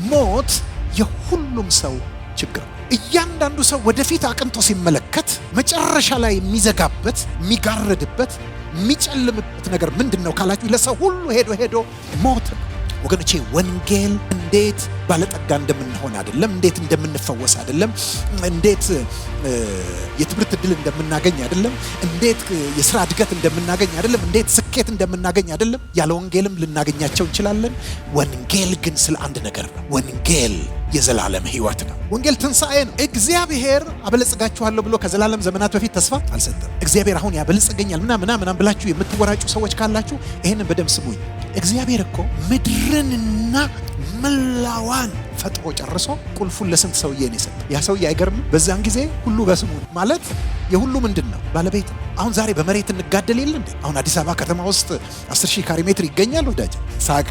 ሞት የሁሉም ሰው ችግር ነው። እያንዳንዱ ሰው ወደፊት አቅንቶ ሲመለከት መጨረሻ ላይ የሚዘጋበት፣ የሚጋረድበት፣ የሚጨልምበት ነገር ምንድነው ካላችሁ ለሰው ሁሉ ሄዶ ሞት ነው። ወገኖቼ ወንጌል እንዴት ባለጠጋ እንደምንሆን አይደለም፣ እንዴት እንደምንፈወስ አይደለም፣ እንዴት የትምህርት ዕድል እንደምናገኝ አይደለም፣ እንዴት የሥራ እድገት እንደምናገኝ አይደለም፣ እንዴት ስኬት እንደምናገኝ አይደለም። ያለ ወንጌልም ልናገኛቸው እንችላለን። ወንጌል ግን ስለ አንድ ነገር ነው። ወንጌል የዘላለም ሕይወት ነው። ወንጌል ትንሣኤ ነው። እግዚአብሔር አበለጽጋችኋለሁ ብሎ ከዘላለም ዘመናት በፊት ተስፋ አልሰጠም። እግዚአብሔር አሁን ያበለጽገኛል ምናምን ብላችሁ የምትወራጩ ሰዎች ካላችሁ ይሄንን በደም ስሙኝ። እግዚአብሔር እኮ ምድርንና መላዋን ፈጥሮ ጨርሶ ቁልፉን ለስንት ሰውዬ ነው የሰጠው? ያ ሰውዬ አይገርም? በዛን ጊዜ ሁሉ በስሙ ማለት የሁሉ ምንድን ነው? ባለቤት ነው። አሁን ዛሬ በመሬት እንጋደል የለ እንዴ? አሁን አዲስ አበባ ከተማ ውስጥ 10,000 ካሬ ሜትር ይገኛል። ወዳጅ ሳቃ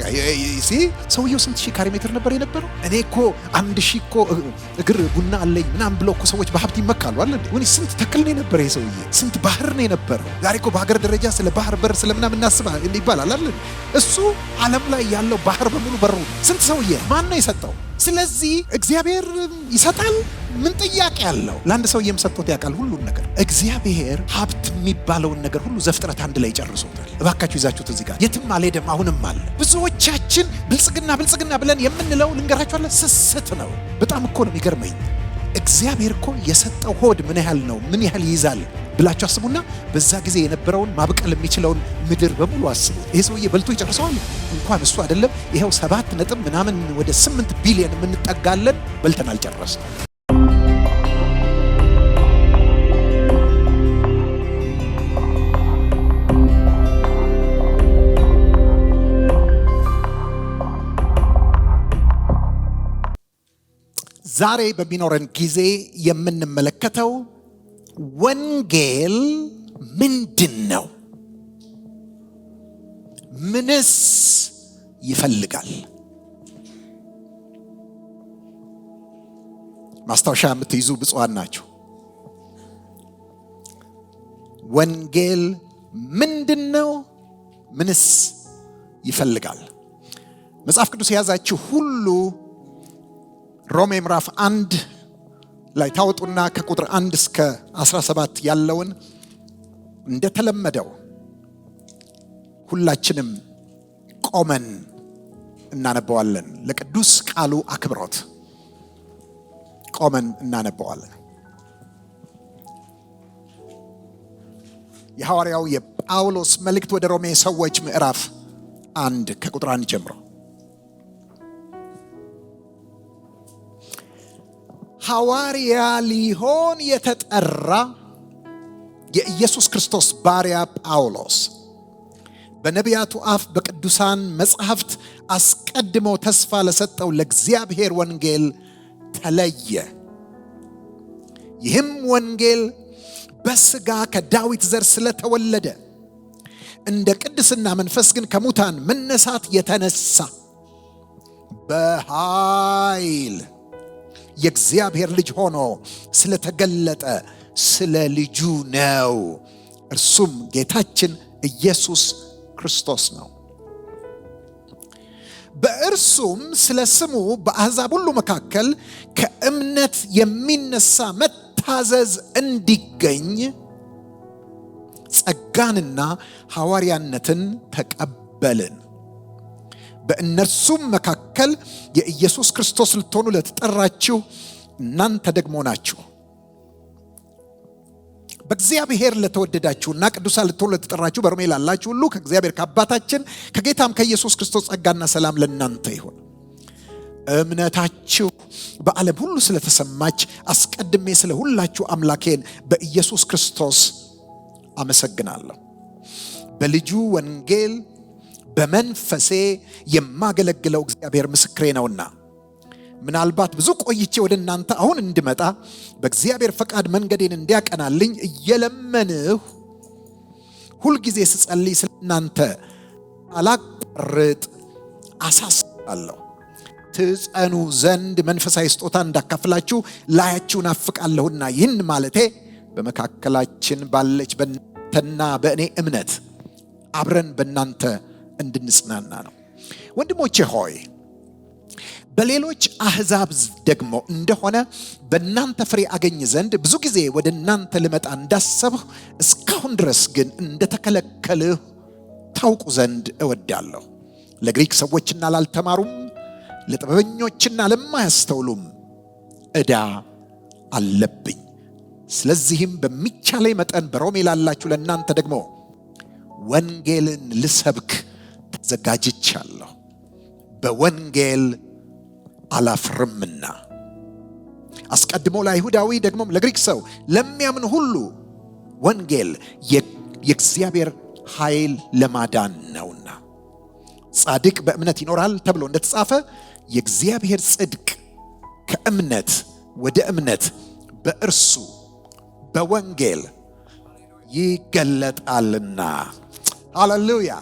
ሰውየው ስንት ሺህ ካሬ ሜትር ነበር የነበረው? እኔ እኮ 1,000 እኮ እግር ቡና አለኝ ምናምን ብለው እኮ ሰዎች በሀብት ይመካሉ አለ እንዴ? ወይስ ስንት ተክል ነው የነበረ ይሄ ሰውዬ? ስንት ባህር ነው የነበረው? ዛሬ እኮ በሀገር ደረጃ ስለ ባህር በር ስለምናምን እናስባ ይባላል አለ። እሱ ዓለም ላይ ያለው ባህር በሙሉ በሩ ስንት ሰውዬ ማን ነው የሰጠው? ስለዚህ እግዚአብሔር ይሰጣል። ምን ጥያቄ አለው? ለአንድ ሰውዬም ሰጥቶት ያውቃል ሁሉን ነገር። እግዚአብሔር ሀብት የሚባለውን ነገር ሁሉ ዘፍጥረት 1 ላይ ጨርሶታል። እባካችሁ ይዛችሁት እዚህ ጋር የትም አልሄደም፣ አሁንም አለ። ብዙዎቻችን ብልጽግና ብለን የምንለው ልንገራችኋለሁ፣ ስስት ነው። በጣም እኮ ነው የሚገርመኝ። እግዚአብሔር እኮ የሰጠው ሆድ ምን ያህል ነው፣ ምን ያህል ይይዛል ብላችሁ አስቡና በዛ ጊዜ የነበረውን ማብቀል የሚችለውን ምድር በሙሉ አስቡ። ይሄ ሰውዬ በልቶ ይጨርሰዋል። እንኳን እሱ አይደለም ይሄው 7 ወደ 8 ቢሊዮን የምንጠጋለን በልተን አልጨረስንም። ዛሬ በሚኖረን ጊዜ የምንመለከተው ወንጌል ምንድን ነው? ምንስ ይፈልጋል? ማስታወሻ የምትይዙ ብፁዓን ናችሁ። ወንጌል ምንድን ነው? ምንስ ይፈልጋል? መጽሐፍ ቅዱስ የያዛችሁ ሁሉ ሮሜ ምዕራፍ 1 ላይ ታወጡና ከቁጥር 1 እስከ 17 ያለውን እንደተለመደው ሁላችንም ቆመን እናነበዋለን። ለቅዱስ ቃሉ አክብሮት ቆመን እናነበዋለን። የሐዋርያው የጳውሎስ መልእክት ወደ ሮሜ ሰዎች ምዕራፍ 1 ከቁጥር 1 ጀምሮ ሐዋርያ ሊሆን የተጠራ የኢየሱስ ክርስቶስ ባሪያ ጳውሎስ በነቢያቱ አፍ በቅዱሳን መጻሕፍት አስቀድሞ ተስፋ ለሰጠው ለእግዚአብሔር ወንጌል ተለየ። ይህም ወንጌል በሥጋ ከዳዊት ዘር ስለተወለደ እንደ ቅድስና መንፈስ ግን ከሙታን መነሳት የተነሳ በኃይል የእግዚአብሔር ልጅ ሆኖ ስለተገለጠ ስለ ልጁ ነው። እርሱም ጌታችን ኢየሱስ ክርስቶስ ነው። በእርሱም ስለ ስሙ በአሕዛብ ሁሉ መካከል ከእምነት የሚነሳ መታዘዝ እንዲገኝ ጸጋንና ሐዋርያነትን ተቀበልን። በእነርሱም መካከል የኢየሱስ ክርስቶስ ልትሆኑ ለተጠራችሁ እናንተ ደግሞ ናችሁ። በእግዚአብሔር ለተወደዳችሁና ቅዱሳን ልትሆኑ ለተጠራችሁ በሮሜ ላላችሁ ሁሉ ከእግዚአብሔር ከአባታችን ከጌታም ከኢየሱስ ክርስቶስ ጸጋና ሰላም ለእናንተ ይሁን። እምነታችሁ በዓለም ሁሉ ስለተሰማች አስቀድሜ ስለ ሁላችሁ አምላኬን በኢየሱስ ክርስቶስ አመሰግናለሁ። በልጁ ወንጌል በመንፈሴ የማገለግለው እግዚአብሔር ምስክሬ ነውና ምናልባት ብዙ ቆይቼ ወደ እናንተ አሁን እንድመጣ በእግዚአብሔር ፈቃድ መንገዴን እንዲያቀናልኝ እየለመንሁ ሁልጊዜ ስጸልይ ስለ እናንተ አላቋርጥ አሳስባለሁ። ትጸኑ ዘንድ መንፈሳዊ ስጦታ እንዳካፍላችሁ ላያችሁ ናፍቃለሁና ይህን ማለቴ በመካከላችን ባለች በእናንተና በእኔ እምነት አብረን በእናንተ እንድንጽናና ነው። ወንድሞቼ ሆይ በሌሎች አሕዛብ ደግሞ እንደሆነ በእናንተ ፍሬ አገኝ ዘንድ ብዙ ጊዜ ወደ እናንተ ልመጣ እንዳሰብሁ እስካሁን ድረስ ግን እንደተከለከልሁ ታውቁ ዘንድ እወዳለሁ። ለግሪክ ሰዎችና ላልተማሩም ለጥበበኞችና ለማያስተውሉም ዕዳ አለብኝ። ስለዚህም በሚቻለኝ መጠን በሮሜ ላላችሁ ለእናንተ ደግሞ ወንጌልን ልሰብክ ተዘጋጅቻለሁ። በወንጌል አላፍርምና። አስቀድሞ ለአይሁዳዊ ደግሞም ለግሪክ ሰው ለሚያምን ሁሉ ወንጌል የእግዚአብሔር ኃይል ለማዳን ነውና። ጻድቅ በእምነት ይኖራል ተብሎ እንደተጻፈ የእግዚአብሔር ጽድቅ ከእምነት ወደ እምነት በእርሱ በወንጌል ይገለጣልና። ሃሌሉያ።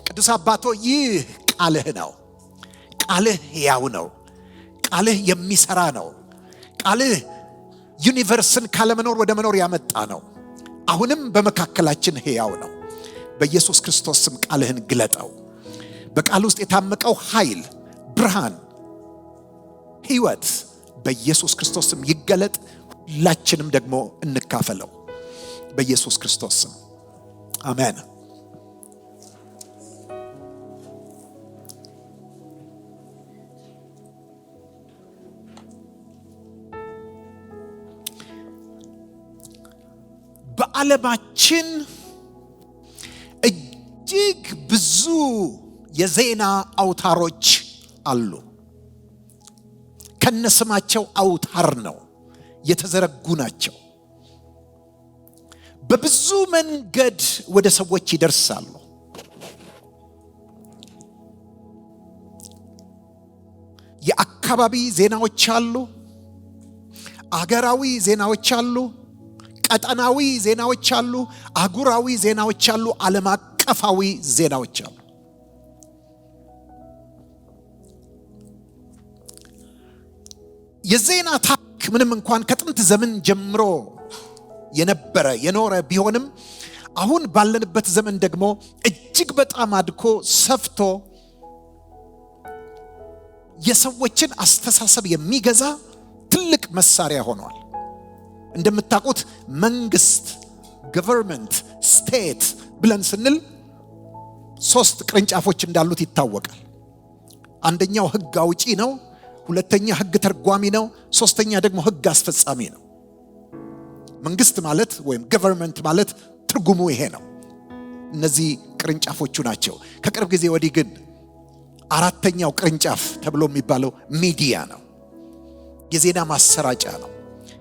ቅዱስ አባቶ ይህ ቃልህ ነው። ቃልህ ሕያው ነው። ቃልህ የሚሰራ ነው። ቃልህ ዩኒቨርስን ካለመኖር ወደ መኖር ያመጣ ነው። አሁንም በመካከላችን ሕያው ነው። በኢየሱስ ክርስቶስ ስም ቃልህን ግለጠው። በቃል ውስጥ የታመቀው ኃይል፣ ብርሃን፣ ሕይወት በኢየሱስ ክርስቶስ ስም ይገለጥ። ሁላችንም ደግሞ እንካፈለው በኢየሱስ ክርስቶስ ስም አሜን። በዓለማችን እጅግ ብዙ የዜና አውታሮች አሉ። ከነስማቸው አውታር ነው፣ የተዘረጉ ናቸው። በብዙ መንገድ ወደ ሰዎች ይደርሳሉ። የአካባቢ ዜናዎች አሉ፣ አገራዊ ዜናዎች አሉ፣ ቀጠናዊ ዜናዎች አሉ፣ አህጉራዊ ዜናዎች አሉ፣ ዓለም አቀፋዊ ዜናዎች አሉ። የዜና ታሪክ ምንም እንኳን ከጥንት ዘመን ጀምሮ የነበረ የኖረ ቢሆንም አሁን ባለንበት ዘመን ደግሞ እጅግ በጣም አድጎ ሰፍቶ የሰዎችን አስተሳሰብ የሚገዛ ትልቅ መሳሪያ ሆኗል። እንደምታውቁት መንግስት፣ ገቨርንመንት፣ ስቴት ብለን ስንል 3 ቅርንጫፎች እንዳሉት ይታወቃል። አንደኛው ህግ አውጪ ነው፣ ሁለተኛ ህግ ተርጓሚ ነው፣ ሶስተኛ ደግሞ ህግ አስፈጻሚ ነው። መንግስት ማለት ወይም ገቨርንመንት ማለት ትርጉሙ ይሄ ነው። እነዚህ ቅርንጫፎቹ ናቸው። ከቅርብ ጊዜ ወዲህ ግን አራተኛው ቅርንጫፍ ተብሎ የሚባለው ሚዲያ ነው። የዜና ማሰራጫ ነው።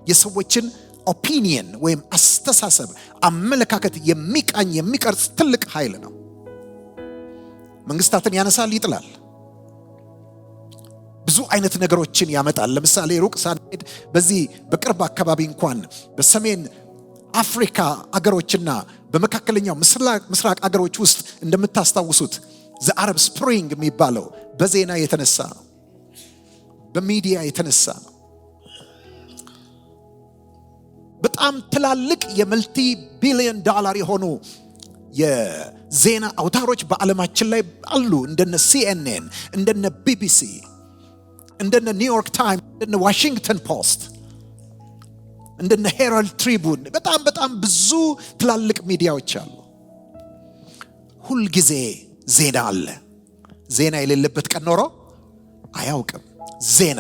የሰዎችን ኦፒኒየን ወይም አስተሳሰብ፣ አመለካከት የሚቃኝ የሚቀርጽ ትልቅ ኃይል ነው። መንግስታትን ያነሳል፣ ይጥላል። ብዙ አይነት ነገሮችን ያመጣል። ለምሳሌ ሩቅ ሳንሄድ በዚህ በቅርብ አካባቢ እንኳን በሰሜን አፍሪካ አገሮችና በመካከለኛው ምስራቅ አገሮች ውስጥ እንደምታስታውሱት ዘአረብ ስፕሪንግ የሚባለው በዜና የተነሳ ነው፣ በሚዲያ የተነሳ ነው። በጣም ትላልቅ የመልቲ ቢሊዮን ዶላር የሆኑ የዜና አውታሮች በዓለማችን ላይ አሉ። እንደነ ሲኤንኤን፣ እንደነ ቢቢሲ፣ እንደነ ኒውዮርክ ታይምስ፣ እንደነ ዋሽንግተን ፖስት፣ እንደነ ሄራልድ ትሪቡን በጣም ብዙ ትላልቅ ሚዲያዎች አሉ። ሁልጊዜ ዜና አለ። ዜና የሌለበት ቀን ኖሮ አያውቅም። ዜና፣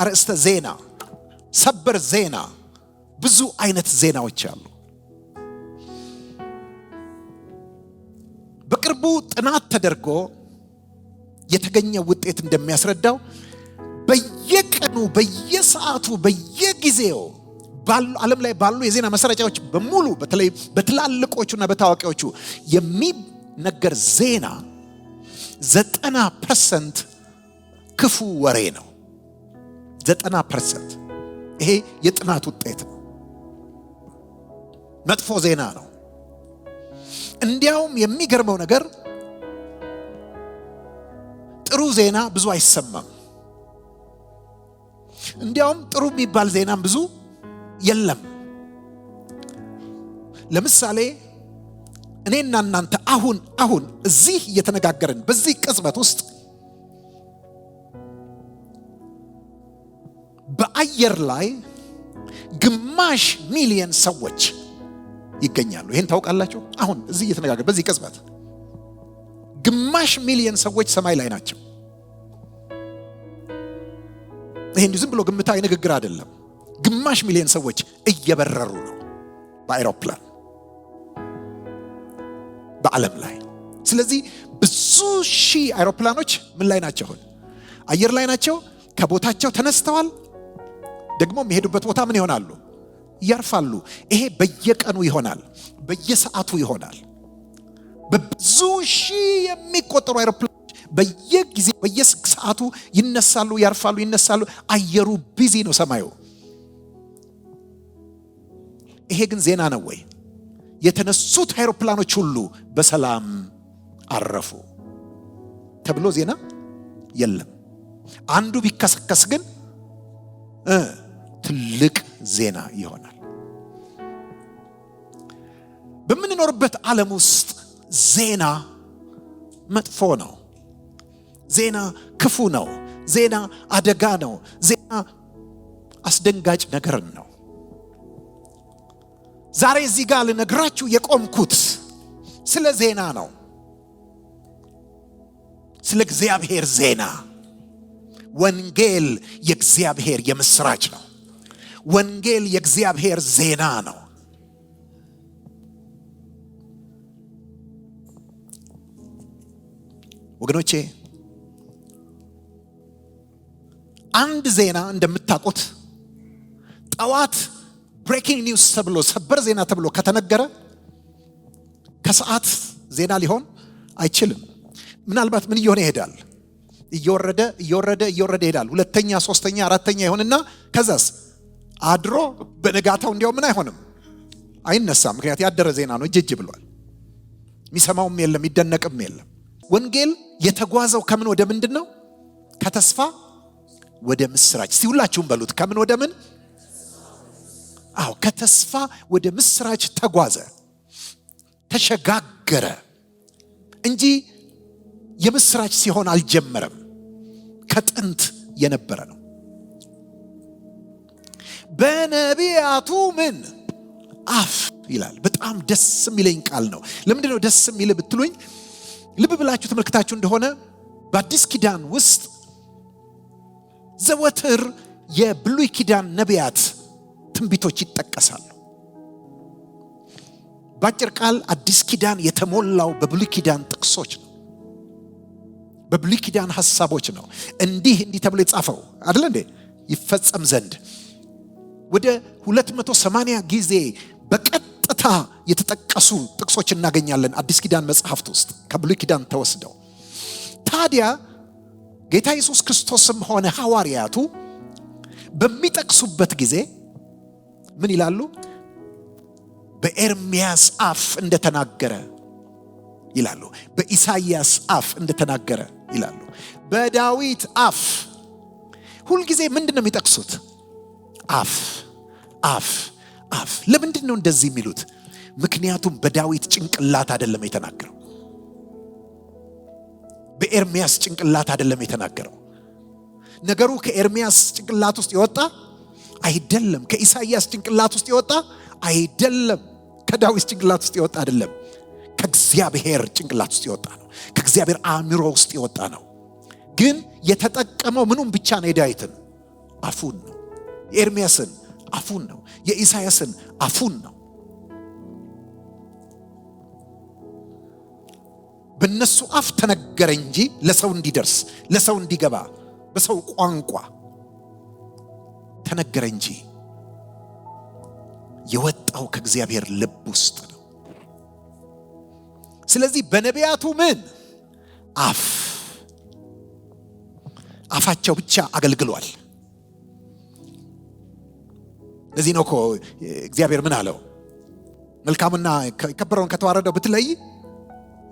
አርዕስተ ዜና፣ ሰበር ዜና፣ ብዙ አይነት ዜናዎች አሉ። በቅርቡ ጥናት ተደርጎ የተገኘ ውጤት እንደሚያስረዳው በየቀኑ በየሰዓቱ በየጊዜው ዓለም ላይ ባሉ የዜና መሰረጫዎች በሙሉ በተለይ በትላልቆቹና በታዋቂዎቹ የሚነገር ዜና 90% ክፉ ወሬ ነው። 90% ይሄ የጥናት ውጤት ነው። መጥፎ ዜና ነው። እንዲያውም የሚገርመው ነገር ጥሩ ዜና ብዙ አይሰማም። እንዲያውም ጥሩ የሚባል ዜናም ብዙ የለም። ለምሳሌ እኔና እናንተ አሁን እዚህ እየተነጋገርን በዚህ ቅጽበት ውስጥ በአየር ላይ ግማሽ ሚሊዮን ሰዎች ይገኛሉ። ይሄን ታውቃላችሁ? አሁን እዚህ እየተነጋገር በዚህ ቅጽበት ግማሽ ሚሊዮን ሰዎች ሰማይ ላይ ናቸው። ይሄን ዝም ብሎ ግምታዊ ንግግር አይደለም። ግማሽ ሚሊዮን ሰዎች እየበረሩ ነው በአይሮፕላን በዓለም ላይ። ስለዚህ ብዙ ሺህ አይሮፕላኖች ምን ላይ ናቸው? አየር ላይ ናቸው። ከቦታቸው ተነስተዋል። ደግሞ የሚሄዱበት ቦታ ምን ይሆናሉ? ያርፋሉ። ይሄ በየቀኑ ይሆናል፣ በየሰዓቱ ይሆናል። በብዙ ሺህ የሚቆጠሩ አይሮፕላኖች በየጊዜው በየሰዓቱ ይነሳሉ፣ ያርፋሉ፣ ይነሳሉ። አየሩ ቢዚ ነው ሰማዩ። ይሄ ግን ዜና ነው ወይ? የተነሱት አይሮፕላኖች ሁሉ በሰላም አረፉ ተብሎ ዜና የለም። አንዱ ቢከሰከስ ግን ትልቅ ዜና ይሆናል። በምንኖርበት ዓለም ውስጥ ዜና መጥፎ ነው። ዜና ክፉ ነው። ዜና አደጋ ነው። ዜና አስደንጋጭ ነገር ነው። ዛሬ እዚህ ጋር ልነግራችሁ የቆምኩት ስለ ዜና ነው። ስለ እግዚአብሔር ዜና። ወንጌል የእግዚአብሔር የምስራች ነው። ወንጌል የእግዚአብሔር ዜና ነው። ወገኖቼ አንድ ዜና እንደምታውቁት ጠዋት ብሬኪንግ ኒውስ ተብሎ ሰበር ዜና ተብሎ ከተነገረ ከሰዓት ዜና ሊሆን አይችልም። ምናልባት ምን እየሆነ ይሄዳል? እየወረደ ይሄዳል። ሁለተኛ፣ ሶስተኛ፣ አራተኛ ይሆንና ከዛስ አድሮ በነጋታው እንዲያው ምን አይሆንም፣ አይነሳም። ምክንያት ያደረ ዜና ነው፣ እጅ ብሏል። የሚሰማውም የለም፣ ይደነቅም የለም። ወንጌል የተጓዘው ከምን ወደ ምንድን ነው? ከተስፋ ወደ ምስራች። እስቲ ሁላችሁም በሉት፣ ከምን ወደ ምን? ከተስፋ ወደ ምስራች ተጓዘ፣ ተሸጋገረ እንጂ የምስራች ሲሆን አልጀመረም። ከጥንት የነበረ ነው። በነቢያቱ ምን አፍ ይላል። በጣም ደስ የሚለኝ ቃል ነው። ለምንድነው ደስ የሚል ብትሉኝ፣ ልብ ብላችሁ ተመልክታችሁ እንደሆነ በአዲስ ኪዳን ውስጥ ዘወትር የብሉይ ኪዳን ነቢያት ትንቢቶች ይጠቀሳሉ። ባጭር ቃል አዲስ ኪዳን የተሞላው በብሉይ ኪዳን ጥቅሶች ነው፣ በብሉይ ኪዳን ሐሳቦች ነው። እንዲህ ተብሎ የተጻፈው አይደል እንዴ? ይፈጸም ዘንድ ወደ 280 ጊዜ በቀጥታ የተጠቀሱ ጥቅሶች እናገኛለን አዲስ ኪዳን መጽሐፍት ውስጥ ከብሉይ ኪዳን ተወስደው። ታዲያ ጌታ ኢየሱስ ክርስቶስም ሆነ ሐዋርያቱ በሚጠቅሱበት ጊዜ ምን ይላሉ? በኤርምያስ አፍ እንደተናገረ ይላሉ። በኢሳይያስ አፍ እንደተናገረ ይላሉ። በዳዊት አፍ። ሁልጊዜ ምንድነው የሚጠቅሱት? አፍ አፍ አፍ። ለምንድን ነው እንደዚህ የሚሉት? ምክንያቱም በዳዊት ጭንቅላት አይደለም የተናገረው፣ በኤርምያስ ጭንቅላት አይደለም የተናገረው። ነገሩ ከኤርምያስ ጭንቅላት ውስጥ የወጣ አይደለም፣ ከኢሳይያስ ጭንቅላት ውስጥ የወጣ አይደለም፣ ከዳዊት ጭንቅላት ውስጥ የወጣ አይደለም። ከእግዚአብሔር ጭንቅላት ውስጥ የወጣ ነው። ከእግዚአብሔር አእምሮ ውስጥ የወጣ ነው። ግን የተጠቀመው ምኑን ብቻ ነው? የዳዊትን አፉን ነው። የኤርምያስን አፉን ነው። የኢሳይያስን አፉን ነው። በእነሱ አፍ ተነገረ እንጂ ለሰው እንዲደርስ፣ ለሰው እንዲገባ፣ በሰው ቋንቋ ተነገረ እንጂ የወጣው ከእግዚአብሔር ልብ ውስጥ ነው። ስለዚህ በነቢያቱ ምን አፍ አፋቸው ብቻ አገልግሏል። ለዚህ ነው እኮ እግዚአብሔር ምን አለው? መልካምና የከበረውን ከተዋረደው ብትለይ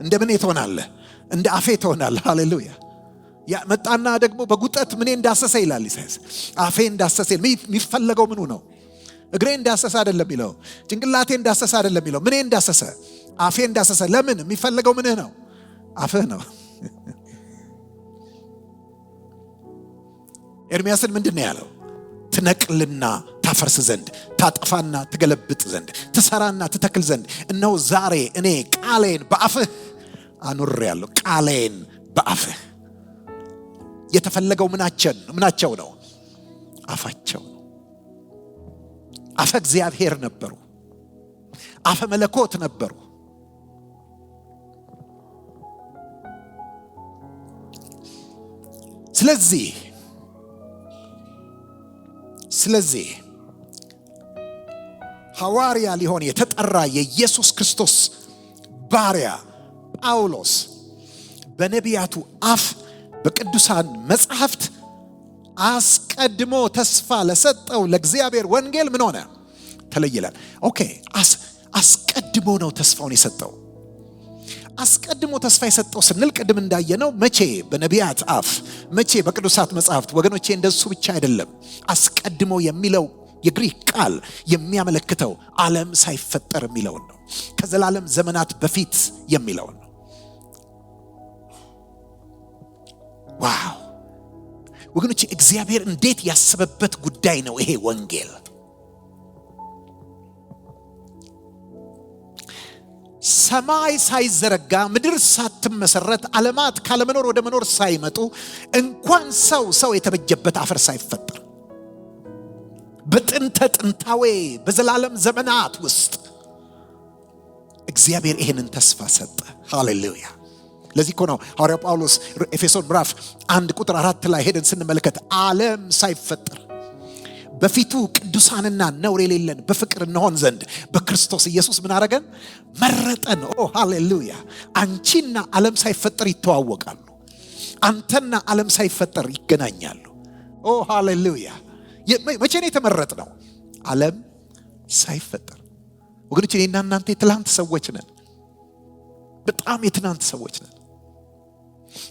እንደምን ትሆናለህ? እንደ አፌ ትሆናለህ። ሃሌሉያ። ያ መጣና ደግሞ በጉጠት ምን እንዳሰሰ ይላል ኢሳይያስ። አፌ እንዳሰሰ። የሚፈለገው ምኑ ነው? እግሬ እንዳሰሰ አይደለም የሚለው፣ ጭንቅላቴ እንዳሰሰ አይደለም የሚለው። ምን እንዳሰሰ? አፌ እንዳሰሰ። ለምን? የሚፈለገው ምንህ ነው? አፍህ ነው። ኤርምያስን ምንድን ነው ያለው? ትነቅልና ታፈርስ ዘንድ፣ ታጠፋና ትገለብጥ ዘንድ፣ ትሰራና ትተክል ዘንድ እነሆ ዛሬ እኔ ቃሌን በአፍህ አኑሬአለሁ። ቃሌን በአፍህ። የተፈለገው ምናቸው ነው? አፋቸው ነው። አፈ እግዚአብሔር ነበሩ። አፈ መለኮት ነበሩ። ስለዚህ ሐዋርያ ሊሆን የተጠራ የኢየሱስ ክርስቶስ ባሪያ ጳውሎስ በነቢያቱ አፍ በቅዱሳን መጻሕፍት አስቀድሞ ተስፋ ለሰጠው ለእግዚአብሔር ወንጌል ምን ሆነ? ተለይላል። ኦኬ፣ አስቀድሞ ነው ተስፋውን የሰጠው። አስቀድሞ ተስፋ የሰጠው ስንል ቅድም እንዳየነው መቼ? በነቢያት አፍ። መቼ? በቅዱሳት መጻሕፍት። ወገኖቼ እንደሱ ብቻ አይደለም። አስቀድሞ የሚለው የግሪክ ቃል የሚያመለክተው ዓለም ሳይፈጠር የሚለውን ነው። ከዘላለም ዘመናት በፊት የሚለውን ነው። ዋው ወገኖቼ፣ እግዚአብሔር እንዴት ያሰበበት ጉዳይ ነው ይሄ ወንጌል። ሰማይ ሳይዘረጋ ምድር ሳትመሰረት ዓለማት ካለመኖር ወደ መኖር ሳይመጡ እንኳን ሰው የተበጀበት አፈር ሳይፈጠር በጥንተ ጥንታዌ በዘላለም ዘመናት ውስጥ እግዚአብሔር ይሄንን ተስፋ ሰጠ። ሃሌሉያ። ለዚህ እኮ ነው ሐዋርያው ጳውሎስ ኤፌሶን ምዕራፍ 1 ቁጥር 4 ላይ ሄደን ስንመለከት ዓለም ሳይፈጠር በፊቱ ቅዱሳንና ነውር የሌለን በፍቅር እንሆን ዘንድ በክርስቶስ ኢየሱስ ምን አረገን? መረጠን። ኦ ሃሌሉያ። አንቺና ዓለም ሳይፈጠር ይተዋወቃሉ። አንተና ዓለም ሳይፈጠር ይገናኛሉ። ኦ ሃሌሉያ። መቼ ነው የተመረጥነው? ዓለም ሳይፈጠር። ወገኖች እኔና እናንተ የትላንት ሰዎች ነን። በጣም የትናንት ሰዎች ነን።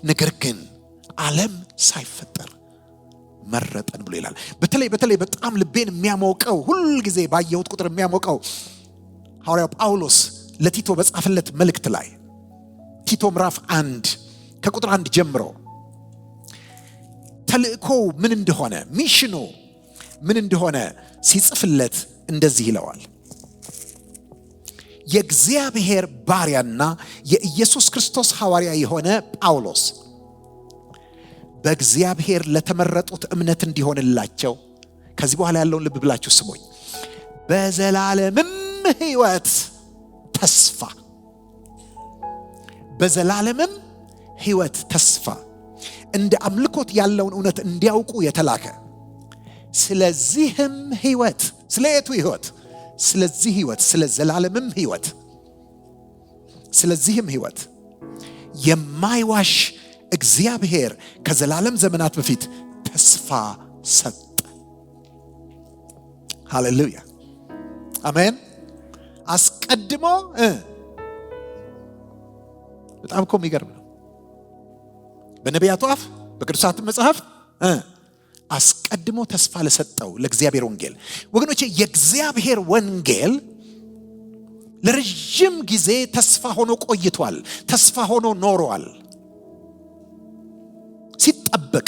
ነገር ግን ዓለም ሳይፈጠር መረጠን ብሎ ይላል። በተለይ በጣም ልቤን የሚያሞቀው ሁል ጊዜ ባየሁት ቁጥር የሚያሞቀው ሐዋርያው ጳውሎስ ለቲቶ በጻፈለት መልእክት ላይ ቲቶ ምዕራፍ 1 ከቁጥር 1 ጀምሮ ተልእኮው ምን እንደሆነ ሚሽኑ ምን እንደሆነ ሲጽፍለት እንደዚህ ይለዋል። የእግዚአብሔር ባሪያና የኢየሱስ ክርስቶስ ሐዋርያ የሆነ ጳውሎስ በእግዚአብሔር ለተመረጡት እምነት እንዲሆንላቸው። ከዚህ በኋላ ያለውን ልብ ብላችሁ ስሙኝ። በዘላለምም ሕይወት ተስፋ፣ በዘላለምም ሕይወት ተስፋ እንደ አምልኮት ያለውን እውነት እንዲያውቁ የተላከ። ስለዚህም ሕይወት፣ ስለየቱ ሕይወት? ስለዚህ ሕይወት፣ ስለ ዘላለምም ሕይወት፣ ስለዚህም ሕይወት የማይዋሽ እግዚአብሔር ከዘላለም ዘመናት በፊት ተስፋ ሰጠ። ሃሌሉያ አሜን። አስቀድሞ በጣም እኮ የሚገርም ነው። በነቢያቱ አፍ በቅዱሳት መጻሕፍት አስቀድሞ ተስፋ ለሰጠው ለእግዚአብሔር ወንጌል። ወገኖቼ የእግዚአብሔር ወንጌል ለረጅም ጊዜ ተስፋ ሆኖ ቆይቷል። ተስፋ ሆኖ ኖሯል። ሲጠበቅ፣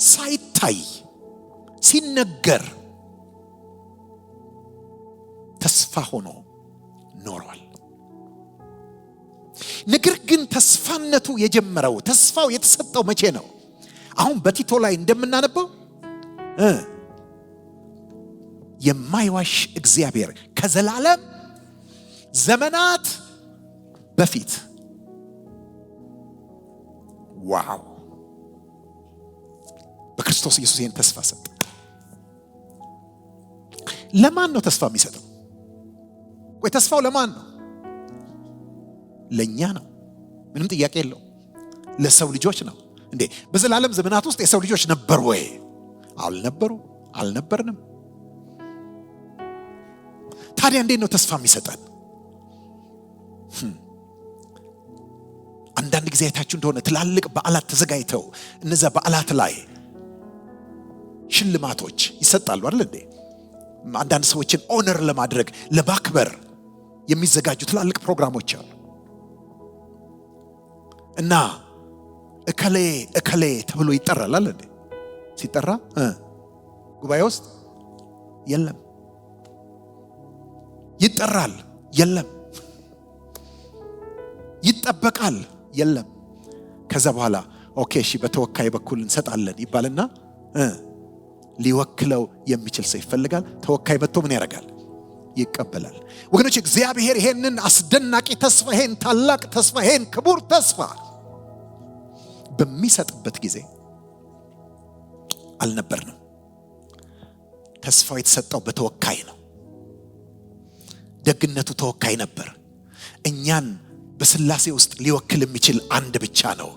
ሳይታይ፣ ሲነገር ተስፋ ሆኖ ኖሯል። ነገር ግን ተስፋነቱ የጀመረው፣ ተስፋው የተሰጠው መቼ ነው? አሁን በቲቶ ላይ እንደምናነበው የማይዋሽ እግዚአብሔር ከዘላለም ዘመናት በፊት። ዋው! በክርስቶስ ኢየሱስ ይህን ተስፋ ሰጠ። ለማን ነው ተስፋ የሚሰጠው? ወይ ተስፋው ለማን ነው? ለኛ ነው። ምንም ጥያቄ የለው። ለሰው ልጆች ነው። እንዴ በዘላለም ዘመናት ውስጥ የሰው ልጆች ነበሩ ወይ? አልነበሩ፣ አልነበርንም። ታዲያ እንዴት ነው ተስፋ የሚሰጠን? አንዳንድ ጊዜ አይታችሁ እንደሆነ ትላልቅ በዓላት ተዘጋጅተው እነዛ በዓላት ላይ ሽልማቶች ይሰጣሉ አይደል እንዴ? አንዳንድ ሰዎችን ኦነር ለማድረግ ለማክበር የሚዘጋጁ ትላልቅ ፕሮግራሞች አሉ። እና እከሌ ተብሎ ይጠራል አይደል እንዴ? ሲጠራ ጉባኤ ውስጥ የለም። ይጠራል፣ የለም። ይጠበቃል፣ የለም። ከዛ በኋላ ኦኬ እሺ በተወካይ በኩል እንሰጣለን ይባልና ሊወክለው የሚችል ሰው ይፈልጋል። ተወካይ መጥቶ ምን ያደርጋል? ይቀበላል። ወገኖች እግዚአብሔር ይሄንን አስደናቂ ተስፋ፣ ይሄን ታላቅ ተስፋ፣ ይሄን ክቡር ተስፋ በሚሰጥበት ጊዜ አልነበርንም። ተስፋው የተሰጠው በተወካይ ነው። ደግነቱ ተወካይ ነበር። እኛን በስላሴ ውስጥ ሊወክል የሚችል አንድ ብቻ ነው።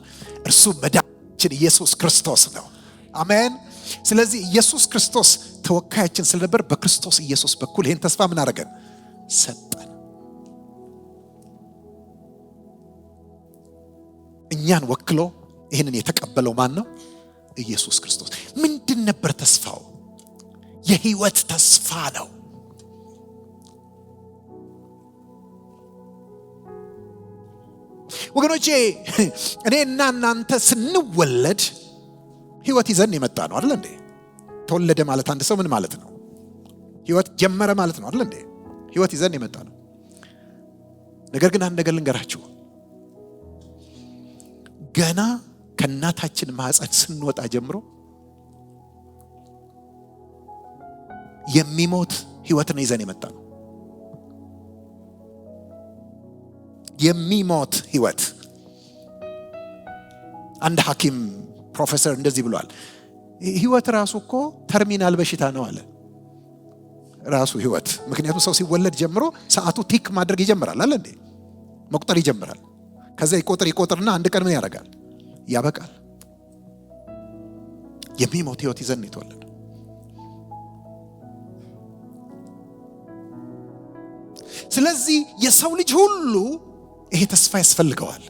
እርሱ መድኃኒታችን ኢየሱስ ክርስቶስ ነው። አሜን። ስለዚህ ኢየሱስ ክርስቶስ ተወካያችን ስለነበር በክርስቶስ ኢየሱስ በኩል ይሄን ተስፋ ምን አደረገን? ሰጠን። እኛን ወክሎ ይሄንን የተቀበለው ማን ነው? ኢየሱስ ክርስቶስ። ምንድን ነበር ተስፋው? የሕይወት ተስፋ ነው። ወገኖቼ እኔና እናንተ ስንወለድ ሕይወት ይዘን የመጣ ነው አይደል እንዴ? ተወለደ ማለት አንድ ሰው ምን ማለት ነው? ሕይወት ጀመረ ማለት ነው አይደል እንዴ? ሕይወት ይዘን የመጣ ነው። ነገር ግን አንድ ነገር ልንገራችሁ፣ ገና ከእናታችን ማህፀን ስንወጣ ጀምሮ የሚሞት ሕይወት ነው ይዘን የመጣ ነው። የሚሞት ሕይወት። አንድ ሐኪም ፕሮፌሰር እንደዚህ ብሏል፣ ሕይወት ራሱ እኮ ተርሚናል በሽታ ነው አለ። ራሱ ሕይወት። ምክንያቱም ሰው ሲወለድ ጀምሮ ሰዓቱ ቲክ ማድረግ ይጀምራል አለ እንዴ? መቁጠር ይጀምራል። ከዛ ይቆጥርና አንድ ቀን ምን ያደርጋል? ያበቃል። የሚሞት ሕይወት ይዘን የተወለደ። ስለዚህ የሰው ልጅ ሁሉ ይሄ ተስፋ ያስፈልገዋል።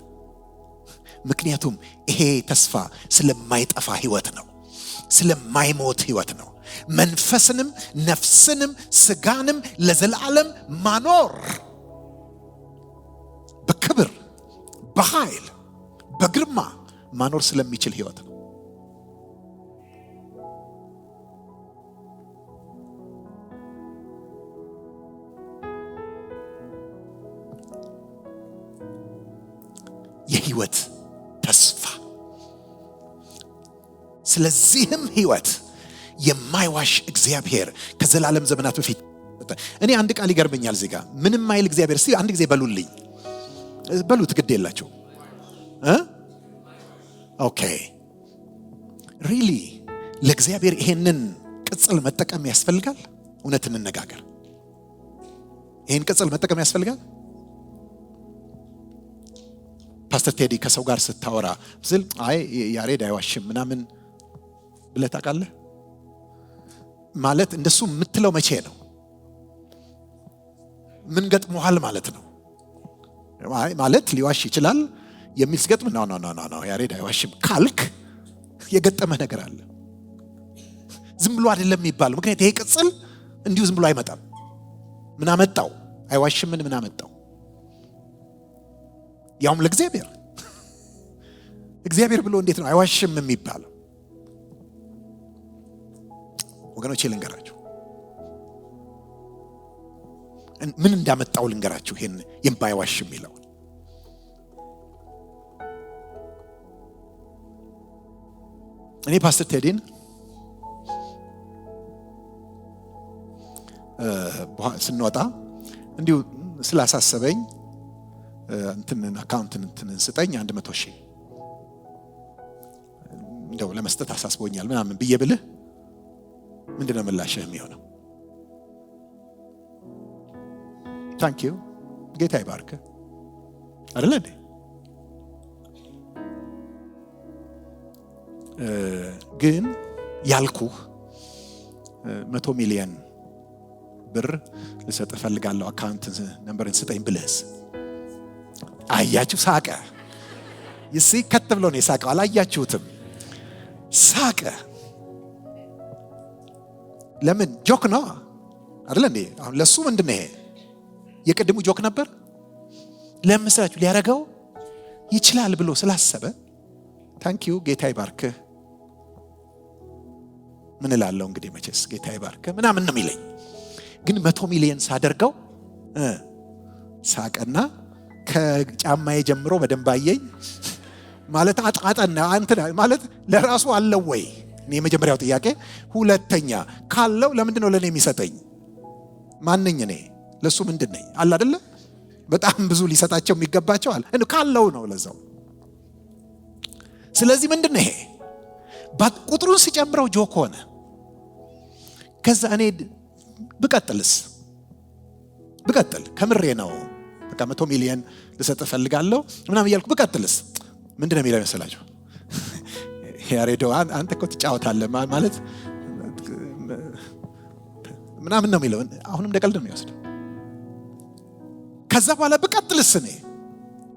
ምክንያቱም ይሄ ተስፋ ስለማይጠፋ ሕይወት ነው፣ ስለማይሞት ሕይወት ነው። መንፈስንም ነፍስንም ስጋንም ለዘላለም ማኖር፣ በክብር በኃይል በግርማ ማኖር ስለሚችል ሕይወት ነው። የሕይወት ተስፋ። ስለዚህም ሕይወት የማይዋሽ እግዚአብሔር ከዘላለም ዘመናት በፊት እኔ አንድ ቃል ይገርመኛል እዚህ ጋር ምንም አይል እግዚአብሔር። እስቲ አንድ ጊዜ በሉልኝ፣ በሉት፣ ግድ የላቸው። ኦኬ ሪሊ ለእግዚአብሔር ይሄንን ቅጽል መጠቀም ያስፈልጋል? እውነት እንነጋገር፣ ይሄን ቅጽል መጠቀም ያስፈልጋል? ፓስተር ቴዲ ከሰው ጋር ስታወራ ስል አይ ያሬድ አይዋሽም ምናምን ብለህ ታውቃለህ? ማለት እንደሱ የምትለው መቼ ነው? ምን ገጥሞሃል ማለት ነው? ማለት ሊዋሽ ይችላል የሚል ስገጥም ነው ያሬድ አይዋሽም ካልክ የገጠመህ ነገር አለ። ዝም ብሎ አይደለም የሚባለው። ምክንያቱም ይሄ ቅጽል እንዲሁ ዝም ብሎ አይመጣም። ምን አመጣው? አይዋሽም ምን አመጣው? ያውም ለእግዚአብሔር። እግዚአብሔር ብሎ እንዴት ነው አይዋሽም የሚባለው? ወገኖቼ ልንገራችሁ፣ ምን እንዳመጣው ልንገራችሁ። ይሄን የማይዋሽ የሚለው እኔ ፓስተር ቴዲን ስንወጣ እንዲሁ ስላሳሰበኝ አካውንትን ስጠኝ 100,000 እንደው ለመስጠት አሳስቦኛል ምናምን ብዬ ብልህ ምንድነው ምላሽህ የሚሆነው? ታንክ ዩ ጌታ ይባርክ አይደል እንዴ? ግን ያልኩህ 100 ሚሊዮን ብር ልሰጥ እፈልጋለሁ አካውንት ነምበርን ስጠኝ ብለህስ? አያችሁ ሳቀ። ይሲ ከት ብሎ ነው የሳቀው። አላያችሁትም? ሳቀ። ለምን? ጆክ ነው አይደል እንዴ? አሁን ለሱ ምንድነው ይሄ? የቅድሙ ጆክ ነበር። ለምሳሌው ሊያረጋው ይችላል ብሎ ስላሰበ ታንክ ዩ ጌታ ይባርክ ምን እላለሁ እንግዲህ መቼስ ጌታ ይባርክ ምናምን ነው የሚለኝ። ግን 100 ሚሊዮን ሳደርገው ሳቀና ከጫማዬ ጀምሮ በደንብ አየኝ ማለት አጣጣና አንተ ማለት ለራሱ አለው ወይ? እኔ የመጀመሪያው ጥያቄ። ሁለተኛ ካለው ለምንድን ነው ለኔ የሚሰጠኝ? ማንኝ እኔ ለሱ ምንድን ነኝ? አለ አይደለ? በጣም ብዙ ሊሰጣቸው የሚገባቸው አለ ካለው ነው ለዛው። ስለዚህ ምንድን ነው ይሄ? ቁጥሩን ሲጨምረው ጆክ ሆነ። ከዛ እኔ ብቀጥል ከምሬ ነው በቃ 100 ሚሊዮን ልሰጥ ፈልጋለሁ ምናምን እያልኩ ብቀጥልስ ምንድነው የሚለው መሰላችሁ? ያሬዶ አንተ እኮ ትጫወታለህ ማለት ምናምን ነው የሚለው። አሁንም እንደቀልድ ነው የሚወስደው። ከዛ በኋላ ብቀጥልስ እኔ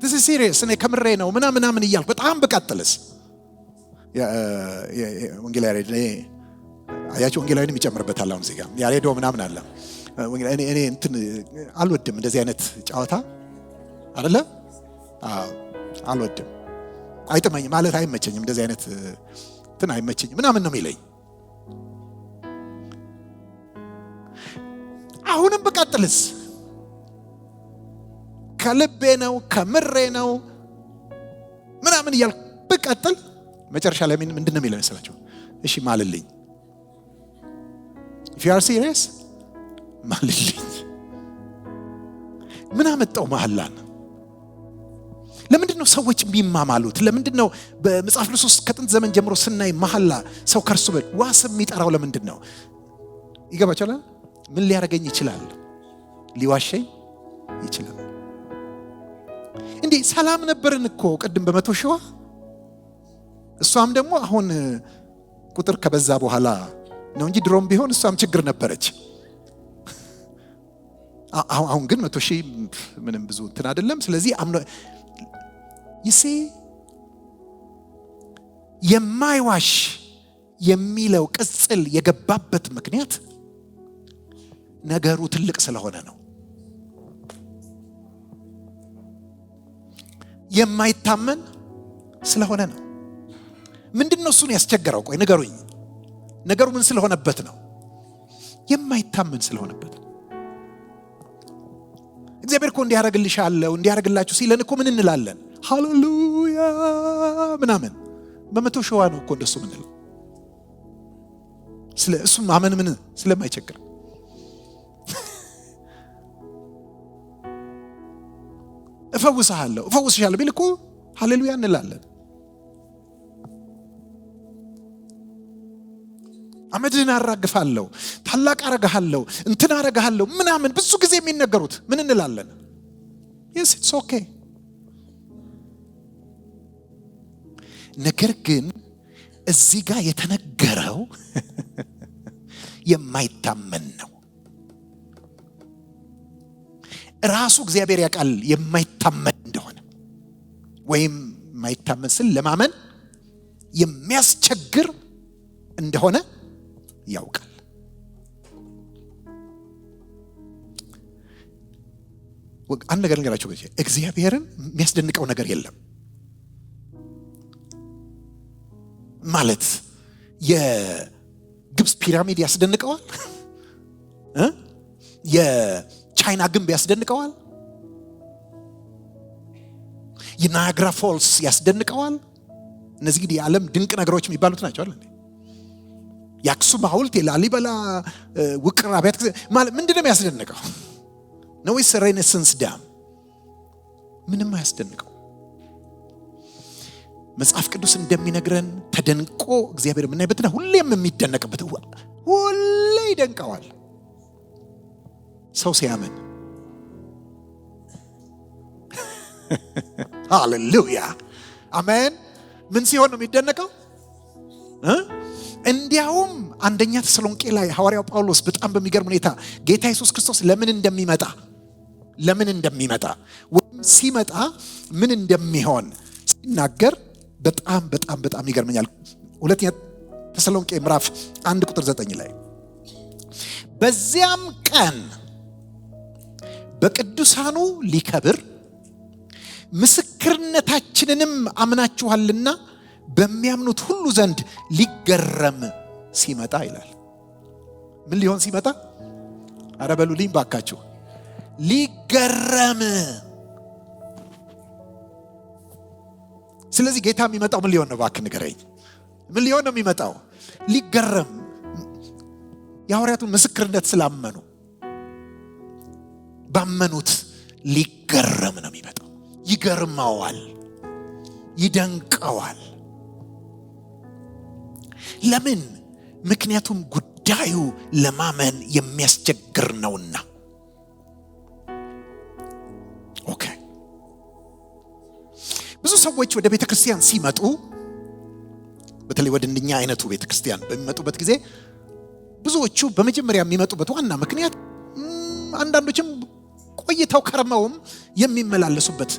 this is serious እኔ ከምሬ ነው ምናምን እያልኩ በጣም ብቀጥልስ ወንጌል ያሬድ አያችሁ ወንጌላዊንም ይጨምርበታል። አሁን እዚህ ጋር ያሬዶ ምናምን አለ። እኔ እንትን አልወድም እንደዚህ አይነት ጫወታ አይደለ? አልወድም፣ አይጥመኝም ማለት አይመቸኝም፣ እንደዚህ አይነት እንትን አይመቸኝም ምናምን ነው የሚለኝ። አሁንም ብቀጥልስ ከልቤ ነው ከምሬ ነው ምናምን እያልኩ ብቀጥል መጨረሻ ላይ ምንድን ነው የሚለው መሰላችሁ? እሺ ማልልኝ፣ if you are serious ማልልኝ። ምን አመጣው መሐላን? ለምንድን ነው ሰዎች የሚማማሉት? ለምንድን ነው በመጽሐፍ ቅዱስ ውስጥ ከጥንት ዘመን ጀምሮ ስናይ መሐላ ሰው ከርሱ ዋስ የሚጠራው ለምንድን ነው? ይገባችኋል? ምን ሊያረገኝ ይችላል? ሊዋሸኝ ይችላል። እንዴ ሰላም ነበርን እኮ ቅድም በ100 ሺህ እሷም ደግሞ አሁን ቁጥር ከበዛ በኋላ ነው እንጂ ድሮም ቢሆን እሷም ችግር ነበረች። አሁን ግን 100 ሺህ ምንም ብዙ እንትን አይደለም። ስለዚህ ይሲ የማይዋሽ የሚለው ቅጽል የገባበት ምክንያት ነገሩ ትልቅ ስለሆነ ነው። የማይታመን ስለሆነ ነው። ምንድነው እሱን ያስቸገረው? ቆይ ንገሩኝ። ነገሩ ምን ስለሆነበት ነው? የማይታመን ስለሆነበት። እግዚአብሔር እኮ እንዲያረግልሻለሁ እንዲያረግላችሁ ሲለን እኮ ምን እንላለን? ሃሌሉያ ምናምን። በ100 ሺህ ነው እኮ እንደሱ ምን ነው ስለ እሱ ማመን ምን ስለማይቸግር እፈውስሻለሁ ቢል እኮ ሃሌሉያ እንላለን። አመድን አራግፋለሁ፣ ታላቅ አረጋለሁ፣ እንትን አረጋለሁ ምናምን ብዙ ጊዜ የሚነገሩት ምን እንላለን? yes it's okay። ነገር ግን እዚህ ጋር የተነገረው የማይታመን ነው። ራሱ እግዚአብሔር ያውቃል የማይታመን እንደሆነ፣ ወይም የማይታመን ስል ለማመን የሚያስቸግር እንደሆነ ያውቃል። አንድ ነገር ልንገራችሁ፣ እግዚአብሔርን የሚያስደንቀው ነገር የለም ማለት የግብፅ ፒራሚድ ያስደንቀዋል? የቻይና ግንብ ያስደንቀዋል? የናያግራ ፎልስ ያስደንቀዋል? እነዚህ እንግዲህ የዓለም ድንቅ ነገሮች የሚባሉት ናቸው አይደል? የአክሱም ሐውልት፣ የላሊበላ ውቅር አብያተ ክርስቲያን ማለት ምንድነው ያስደንቀው? ነው ወይስ ሬኔሳንስ ዳም? ምንም አያስደንቀው። መጽሐፍ ቅዱስ እንደሚነግረን ተደንቆ እግዚአብሔር የምናይበትና ሁሌም የሚደነቅበት ሁሌ ይደንቀዋል ሰው ሲያምን። ሃሌሉያ አሜን። ምን ሲሆን ነው የሚደነቀው? እንዲያውም አንደኛ ተሰሎንቄ ላይ ሐዋርያው ጳውሎስ በጣም በሚገርም ሁኔታ ጌታ ኢየሱስ ክርስቶስ ለምን እንደሚመጣ ወይም ሲመጣ ምን እንደሚሆን ሲናገር በጣም ይገርመኛል። ሁለተኛ ተሰሎንቄ ምዕራፍ 1 ቁጥር 9 ላይ በዚያም ቀን በቅዱሳኑ ሊከብር ምስክርነታችንንም አምናችኋልና በሚያምኑት ሁሉ ዘንድ ሊገረም ሲመጣ ይላል። ምን ሊሆን ሲመጣ? አረ በሉልኝ ባካችሁ። ሊገረም። ስለዚህ ጌታ የሚመጣው ምን ሊሆን ነው? ባክ ንገረኝ። ምን ሊሆን ነው የሚመጣው? ሊገረም። የሐዋርያቱን ምስክርነት ስላመኑ ባመኑት ሊገረም ነው የሚመጣው። ይገርመዋል፣ ይደንቀዋል። ለምን? ምክንያቱም ጉዳዩ ለማመን የሚያስቸግር ነውና። ኦኬ። ብዙ ሰዎች ወደ ቤተክርስቲያን ሲመጡ፣ በተለይ ወደ እንደኛ አይነቱ ቤተክርስቲያን በሚመጡበት ጊዜ ብዙዎቹ በመጀመሪያ የሚመጡበት ዋና ምክንያት አንዳንዶችም ቆይተው ከርመውም የሚመላለሱበት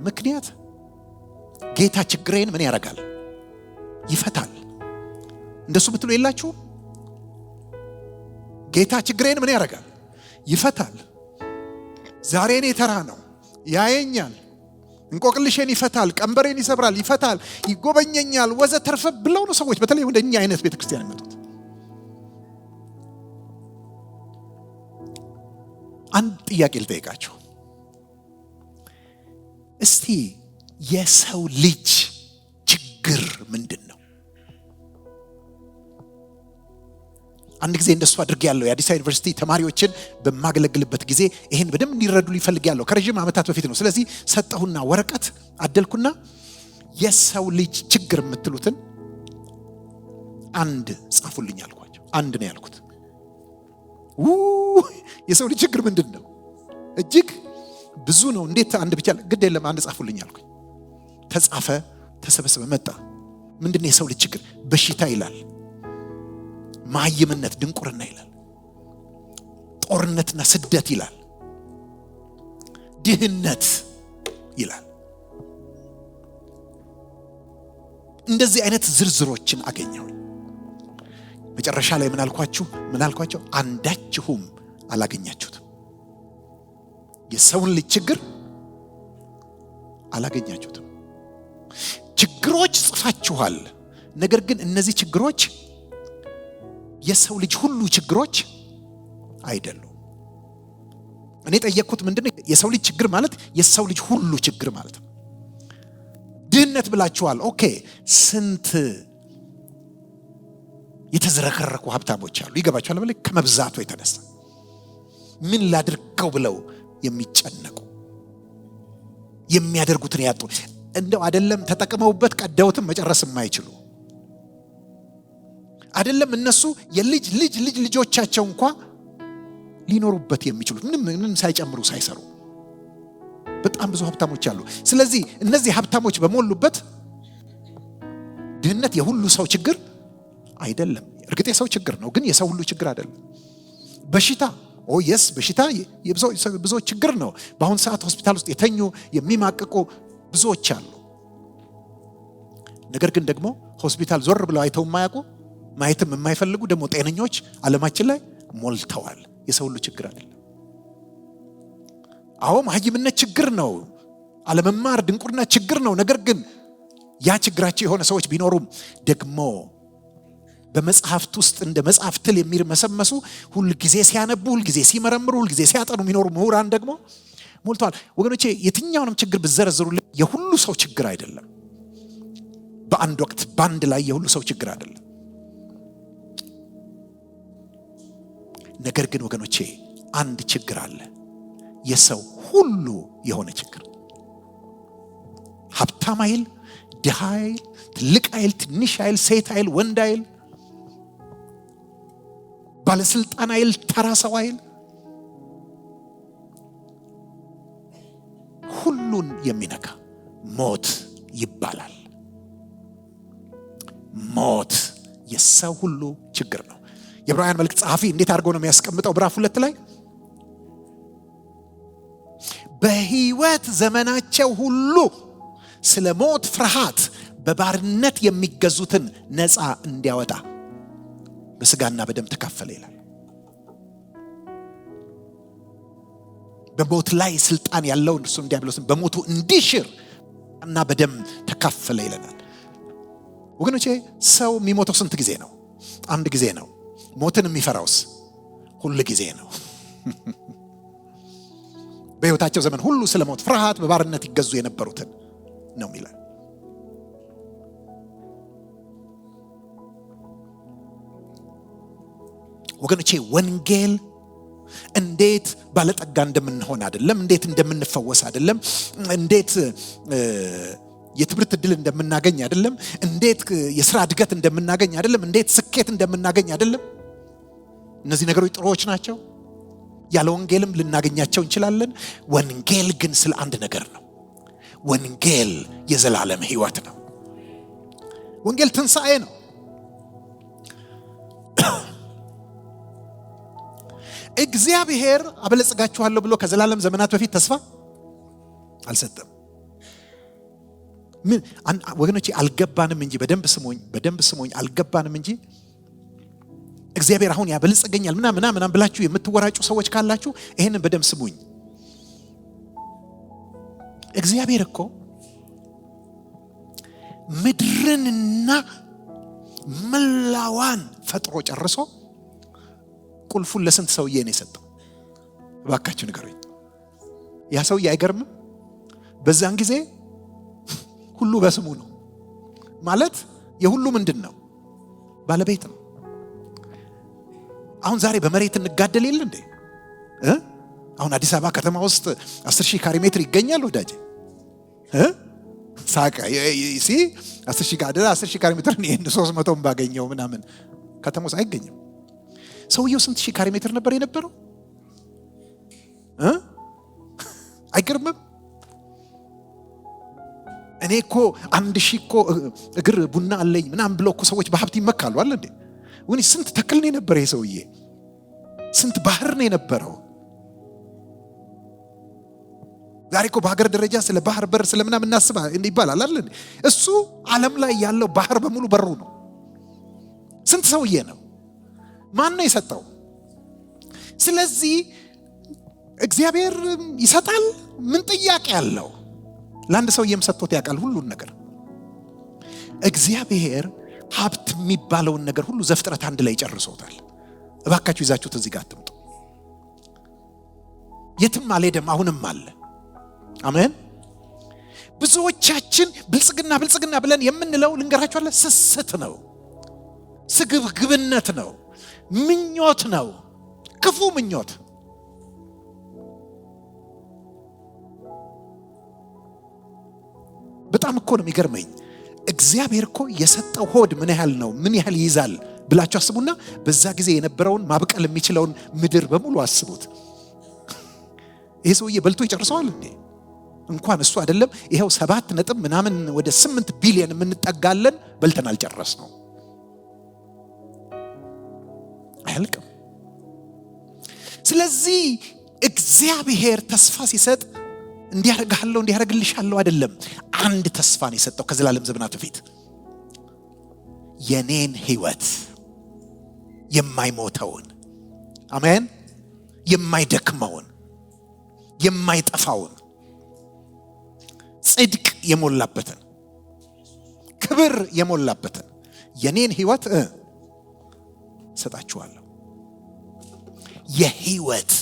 ምክንያት ጌታ ችግሬን ምን ያደርጋል? ይፈታል። እንደሱ ብትሉ የላችሁ? ጌታ ችግሬን ምን ያደርጋል? ይፈታል። ዛሬ እኔ ተራ ነው፣ ያየኛል፣ እንቆቅልሼን ይፈታል፣ ቀንበሬን ይሰብራል፣ ይፈታል፣ ይጎበኘኛል ወዘተርፈ ብለው ነው ሰዎች በተለይ ወደ እኛ አይነት ቤተክርስቲያን የሚመጡት። አንድ ጥያቄ ልጠይቃችሁ እስቲ። የሰው ልጅ ችግር ምንድን ነው? አንድ ጊዜ እንደሱ አድርጌያለሁ። የአዲስ አበባ ዩኒቨርሲቲ ተማሪዎችን በማገለግልበት ጊዜ ይሄን በደንብ እንዲረዱ ይፈልጋለሁ። ከረጅም ዓመታት በፊት ነው። ስለዚህ ሰጠሁና ወረቀት አደልኩና የሰው ልጅ ችግር የምትሉትን አንድ ጻፉልኝ አልኳቸው። አንድ ነው ያልኩት። የሰው ልጅ ችግር ምንድን ነው? እጅግ ብዙ ነው። እንዴት አንድ ብቻ? ግድ የለም አንድ ጻፉልኝ አልኩኝ። ተጻፈ፣ ተሰበሰበ፣ መጣ። ምንድነው የሰው ልጅ ችግር? በሽታ ይላል፣ ማይምነት፣ ድንቁርና ይላል፣ ጦርነትና ስደት ይላል፣ ድህነት ይላል። እንደዚህ አይነት ዝርዝሮችን አገኘሁ። መጨረሻ ላይ ምን አልኳቸው? አንዳችሁም አላገኛችሁትም። የሰውን ልጅ ችግር አላገኛችሁትም። ችግሮች ጽፋችኋል። ነገር ግን እነዚህ ችግሮች የሰው ልጅ ሁሉ ችግሮች አይደሉም። እኔ ጠየቅኩት ምንድነው የሰው ልጅ ችግር ማለት? የሰው ልጅ ሁሉ ችግር ማለት ነው። ድህነት ብላችኋል። ኦኬ፣ ስንት የተዝረከረኩ ሀብታሞች አሉ። ይገባችኋል? ማለት ከመብዛቱ የተነሳ ምን ላድርገው ብለው የሚጨነቁ የሚያደርጉትን ያጡ፣ እንደው አይደለም ተጠቅመውበት ቀደውትም መጨረስ የማይችሉ አይደለም እነሱ የልጅ ልጅ ልጅ ልጆቻቸው እንኳን ሊኖሩበት የሚችሉት ምንም ሳይጨምሩ ሳይሰሩ በጣም ብዙ ሀብታሞች አሉ። ስለዚህ እነዚህ ሀብታሞች በመሉበት ድህነት የሁሉ ሰው ችግር አይደለም። እርግጥ የሰው ችግር ነው፣ ግን የሰው ሁሉ ችግር አይደለም። በሽታ በሽታ የብዙ ችግር ነው። በአሁን ሰዓት ሆስፒታል ውስጥ የተኙ የሚማቅቁ ብዙዎች አሉ። ነገር ግን ደግሞ ሆስፒታል ዞር ብለው አይተው የማያውቁ ማየትም የማይፈልጉ ደግሞ ጤነኞች ዓለማችን ላይ ሞልተዋል። የሰው ሁሉ ችግር አይደለም። መሀይምነት ችግር ነው። አለመማር ድንቁርና ችግር ነው። ነገር ግን ያ ችግራቸው የሆነ ሰዎች ቢኖሩም ደግሞ በመጽሐፍት ውስጥ እንደ መጽሐፍ ትል የሚርመሰመሱ ሁሉ ጊዜ ሲያነቡ፣ ሁሉ ጊዜ ሲመረምሩ፣ ሁሉ ጊዜ ሲያጠኑ የሚኖሩ ምሁራን ደግሞ ሞልተዋል። ወገኖቼ የትኛውንም ችግር ብዘረዝሩልኝ የሁሉ ሰው ችግር አይደለም። በአንድ ወቅት ባንድ ላይ የሁሉ ሰው ችግር አይደለም። ነገር ግን ወገኖቼ አንድ ችግር አለ፣ የሰው ሁሉ የሆነ ችግር። ሀብታም አይል፣ ድሃ አይል፣ ትልቅ አይል፣ ትንሽ አይል፣ ሴት አይል፣ ወንድ አይል፣ ባለስልጣን አይል፣ ተራ ሰው አይል፣ ሁሉን የሚነካ ሞት ይባላል። ሞት የሰው ሁሉ ችግር ነው። የዕብራውያን መልእክት ጸሐፊ እንዴት አድርጎ ነው የሚያስቀምጠው? ምዕራፍ 2 ላይ በሕይወት ዘመናቸው ሁሉ ስለ ሞት ፍርሃት በባርነት የሚገዙትን ነፃ እንዲያወጣ በስጋና በደም ተካፈለ ይላል። በሞት ላይ ስልጣን ያለው እርሱ ዲያብሎስን በሞቱ እንዲሽር እና በደም ተካፈለ ይለናል። ወገኖቼ ሰው የሚሞተው ስንት ጊዜ ነው? አንድ ጊዜ ነው። ሞትን የሚፈራውስ ሁሉ ጊዜ ነው። በሕይወታቸው ዘመን ሁሉ ስለ ሞት ፍርሃት በባርነት ይገዙ የነበሩትን ነው የሚለው። ወገኖቼ ወንጌል እንዴት ባለጠጋ እንደምንሆን አይደለም፣ እንዴት እንደምንፈወስ አይደለም፣ እንዴት የትምህርት ዕድል እንደምናገኝ አይደለም፣ እንዴት የሥራ እድገት እንደምናገኝ አይደለም፣ እንዴት ስኬት እንደምናገኝ አይደለም። እነዚህ ነገሮች ጥሩዎች ናቸው። ያለ ወንጌልም ልናገኛቸው እንችላለን። ወንጌል ግን ስለ አንድ ነገር ነው። ወንጌል የዘላለም ሕይወት ነው። ወንጌል ትንሣኤ ነው። እግዚአብሔር አበለጽጋችኋለሁ ብሎ ከዘላለም ዘመናት በፊት ተስፋ አልሰጠም። ምን ወገኖቼ አልገባንም እንጂ በደንብ ስሙኝ አልገባንም እንጂ እግዚአብሔር አሁን ያበለጽገኛል ምናምን ብላችሁ የምትወራጩ ሰዎች ካላችሁ ይሄንን በደንብ ስሙኝ። እግዚአብሔር እኮ ምድርንና መላዋን ፈጥሮ ጨርሶ ቁልፉን ለስንት ሰውዬ ነው የሰጠው? እባካችሁ ንገሩኝ። ያ ሰውዬ አይገርምም? በዛን ጊዜ ሁሉ በስሙ ነው ማለት የሁሉ ምንድን ነው? ባለቤት ነው። አሁን ዛሬ በመሬት እንጋደል የለ እንዴ? አሁን አዲስ አበባ ከተማ ውስጥ 10,000 ካሬ ሜትር ይገኛል ወዳጄ። ሳቃ ይሲ 10,000 ካሬ ሜትር ነው 300 ባገኘው ምናምን ከተማ ውስጥ አይገኝም። ሰውየው ስንት ሺህ ካሬ ሜትር ነበር የነበረው? አይገርምም? እኔ እኮ 1,000 እኮ እግር ቡና አለኝ ምናምን ብለው እኮ ሰዎች በሀብት ይመካሉ አለ እንዴ? ወኒ ስንት ተክል ነው የነበረው ይሄ ሰውዬ? ስንት ባህር ነው የነበረው? ዛሬ እኮ በሀገር ደረጃ ስለ ባህር በር ስለምናምን እናስባ ይባላል አይደል? እሱ ዓለም ላይ ያለው ባህር በሙሉ በሩ ነው። ስንት ሰውዬ ነው? ማን ነው የሰጠው? ስለዚህ እግዚአብሔር ይሰጣል። ምን ጥያቄ አለው? ለአንድ ሰውዬም ሰጥቶት ያውቃል ሁሉን ነገር። እግዚአብሔር ሀብት የሚባለውን ነገር ሁሉ ዘፍጥረት 1 ላይ ጨርሶታል። እባካችሁ ይዛችሁት እዚህ ጋር አትምጡ። የትም አልሄደም፣ አሁንም አለ። አሜን። ብዙዎቻችን ብልጽግና ብለን የምንለው ልንገራችሁ አለ ስስት ነው፣ ስግብግብነት ነው፣ ምኞት ነው፣ ክፉ ምኞት። በጣም እኮ ነው የሚገርመኝ። እግዚአብሔር እኮ የሰጠው ሆድ ምን ያህል ነው? ምን ያህል ይይዛል ብላችሁ አስቡና በዛ ጊዜ የነበረውን ማብቀል የሚችለውን ምድር በሙሉ አስቡት። ይሄ ሰውዬ በልቶ ይጨርሰዋል እንዴ? እንኳን እሱ አይደለም ይሄው 7 ነጥብ ምናምን ወደ 8 ቢሊዮን የምንጠጋለን በልተን አልጨረስ ነው። አያልቅም። ስለዚህ እግዚአብሔር ተስፋ ሲሰጥ እንዲያረጋለሁ እንዲያረግልሻለሁ አይደለም። አንድ ተስፋ ነው የሰጠው ከዘላለም ዘመናት በፊት የኔን ሕይወት የማይሞተውን፣ አሜን፣ የማይደክመውን፣ የማይጠፋውን፣ ጽድቅ የሞላበትን፣ ክብር የሞላበትን የኔን ሕይወት ሰጣችኋለሁ። የሕይወት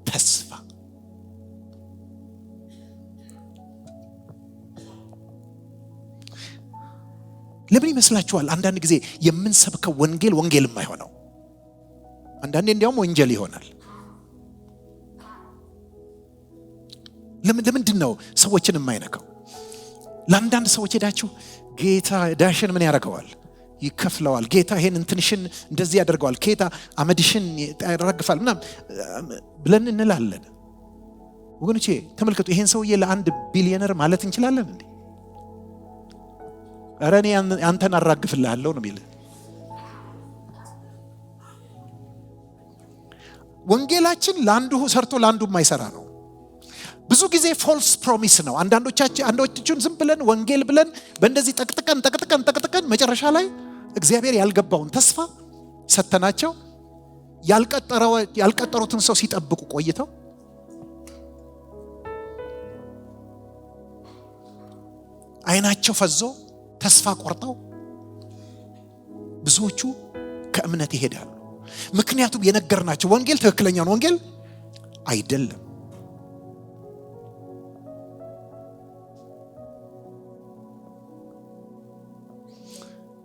ተስፋ ለምን ይመስላችኋል? አንዳንድ ጊዜ የምንሰብከው ወንጌል የማይሆነው አንዳንዴ እንዲያውም ወንጀል ይሆናል። ለምንድን ነው ሰዎችን የማይነካው? ለአንዳንድ ሰዎች ሄዳችሁ ጌታ ዳሽን ምን ያደርገዋል? ይከፍለዋል። ጌታ ይሄን እንትንሽን እንደዚህ ያደርገዋል። ጌታ አመድሽን ያረግፋል ምናምን ብለን እንላለን። ወገኖቼ ተመልከቱ፣ ይሄን ሰውዬ ለ1 ቢሊዮነር ማለት እንችላለን እንዴ? ኧረ እኔ አንተን አራግፍልሃለሁ ነው የሚል። ወንጌላችን ለአንዱ ሰርቶ ለአንዱ የማይሰራ ነው። ብዙ ጊዜ ፎልስ ፕሮሚስ ነው። አንዳንዶቻችን ዝም ብለን ወንጌል ብለን በእንደዚህ ጠቅጥቀን መጨረሻ ላይ እግዚአብሔር ያልገባውን ተስፋ ሰተናቸው ያልቀጠሩትን ሰው ሲጠብቁ ቆይተው አይናቸው ፈዞ ተስፋ ቆርጠው ብዙዎቹ ከእምነት ይሄዳሉ። ምክንያቱም የነገርናቸው ወንጌል ትክክለኛውን ወንጌል አይደለም።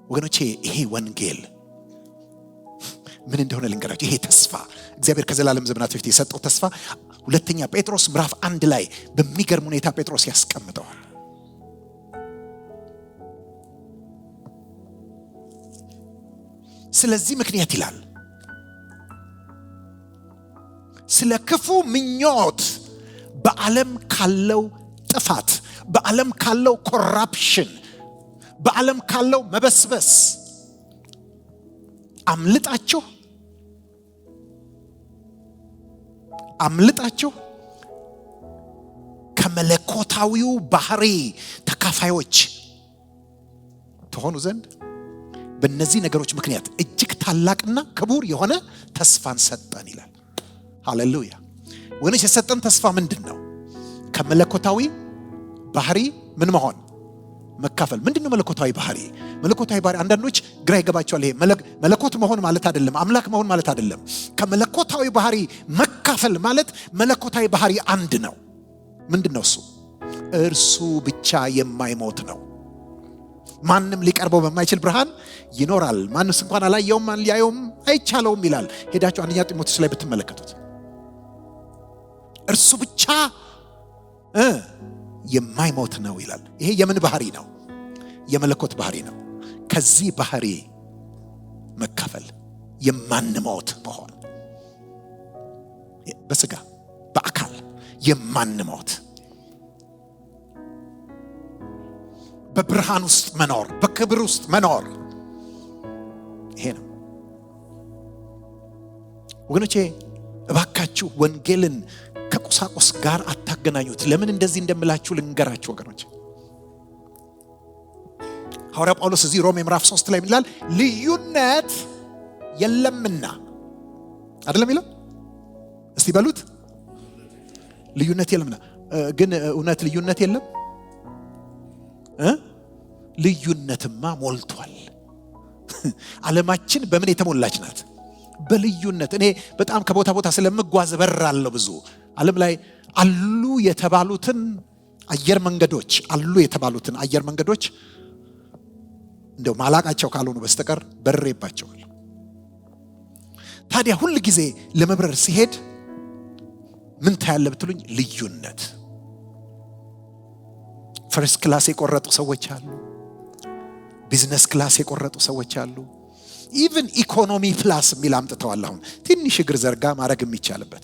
ወገኖቼ ይሄ ወንጌል ምን እንደሆነ ልንገራችሁ። ይሄ ተስፋ እግዚአብሔር ከዘላለም ዘመናት በፊት የሰጠው ተስፋ ሁለተኛ ጴጥሮስ ምዕራፍ 1 ላይ በሚገርም ሁኔታ ጴጥሮስ ያስቀምጠዋል። ስለዚህ ምክንያት ይላል ስለ ክፉ ምኞት በዓለም ካለው ጥፋት፣ በዓለም ካለው ኮራፕሽን፣ በዓለም ካለው መበስበስ አምልጣችሁ ከመለኮታዊው ባህሪ ተካፋዮች ተሆኑ ዘንድ በእነዚህ ነገሮች ምክንያት እጅግ ታላቅና ክቡር የሆነ ተስፋን ሰጠን ይላል። ሃሌሉያ። ወንስ የሰጠን ተስፋ ምንድነው? ከመለኮታዊ ባህሪ ምን መሆን? መካፈል። ምንድነው መለኮታዊ ባህሪ? መለኮታዊ ባህሪ አንዳንዶች ግራ ይገባቸዋል። ይሄ መለኮት መሆን ማለት አይደለም፣ አምላክ መሆን ማለት አይደለም። ከመለኮታዊ ባህሪ መካፈል ማለት መለኮታዊ ባህሪ አንድ ነው። ምንድነው እሱ? እርሱ ብቻ የማይሞት ነው። ማንም ሊቀርበው በማይችል ብርሃን ይኖራል፣ ማንስ እንኳን አላየውም ሊያየውም አይቻለውም ይላል። ሄዳችሁ አንደኛ ጢሞቴዎስ ላይ ብትመለከቱት እርሱ ብቻ የማይሞት ነው ይላል። ይሄ የምን ባህሪ ነው? የመለኮት ባህሪ ነው። ከዚህ ባህሪ መካፈል የማንሞት መሆን፣ በስጋ በአካል የማንሞት፣ በብርሃን ውስጥ መኖር፣ በክብር ውስጥ መኖር፣ ይሄ ነው ወገኖቼ። እባካችሁ ወንጌልን ከቁሳቁስ ጋር አታገናኙት። ለምን እንደዚህ እንደምላችሁ ልንገራችሁ ወገኖቼ። ሐዋርያ ጳውሎስ እዚህ ሮሜ ምዕራፍ 3 ላይ ይላል ልዩነት የለምና አይደለም ይላል። እስቲ በሉት ልዩነት የለምና። ግን እውነት ልዩነት የለም? ልዩነትማ ሞልቷል። ዓለማችን በምን የተሞላች ናት? በልዩነት። እኔ በጣም ከቦታ ቦታ ስለምጓዝ በራለሁ። ብዙ ዓለም ላይ አሉ የተባሉትን አየር መንገዶች እንደው ማላቃቸው ካልሆኑ በስተቀር በሬባቸዋል። ታዲያ ሁሉ ጊዜ ለመብረር ሲሄድ ምን ታያለ ብትሉኝ፣ ልዩነት። ፈርስት ክላስ የቆረጡ ሰዎች አሉ፣ ቢዝነስ ክላስ የቆረጡ ሰዎች አሉ፣ ኢቭን ኢኮኖሚ ክላስ የሚል አምጥተዋል። አሁን ትንሽ እግር ዘርጋ ማድረግ የሚቻልበት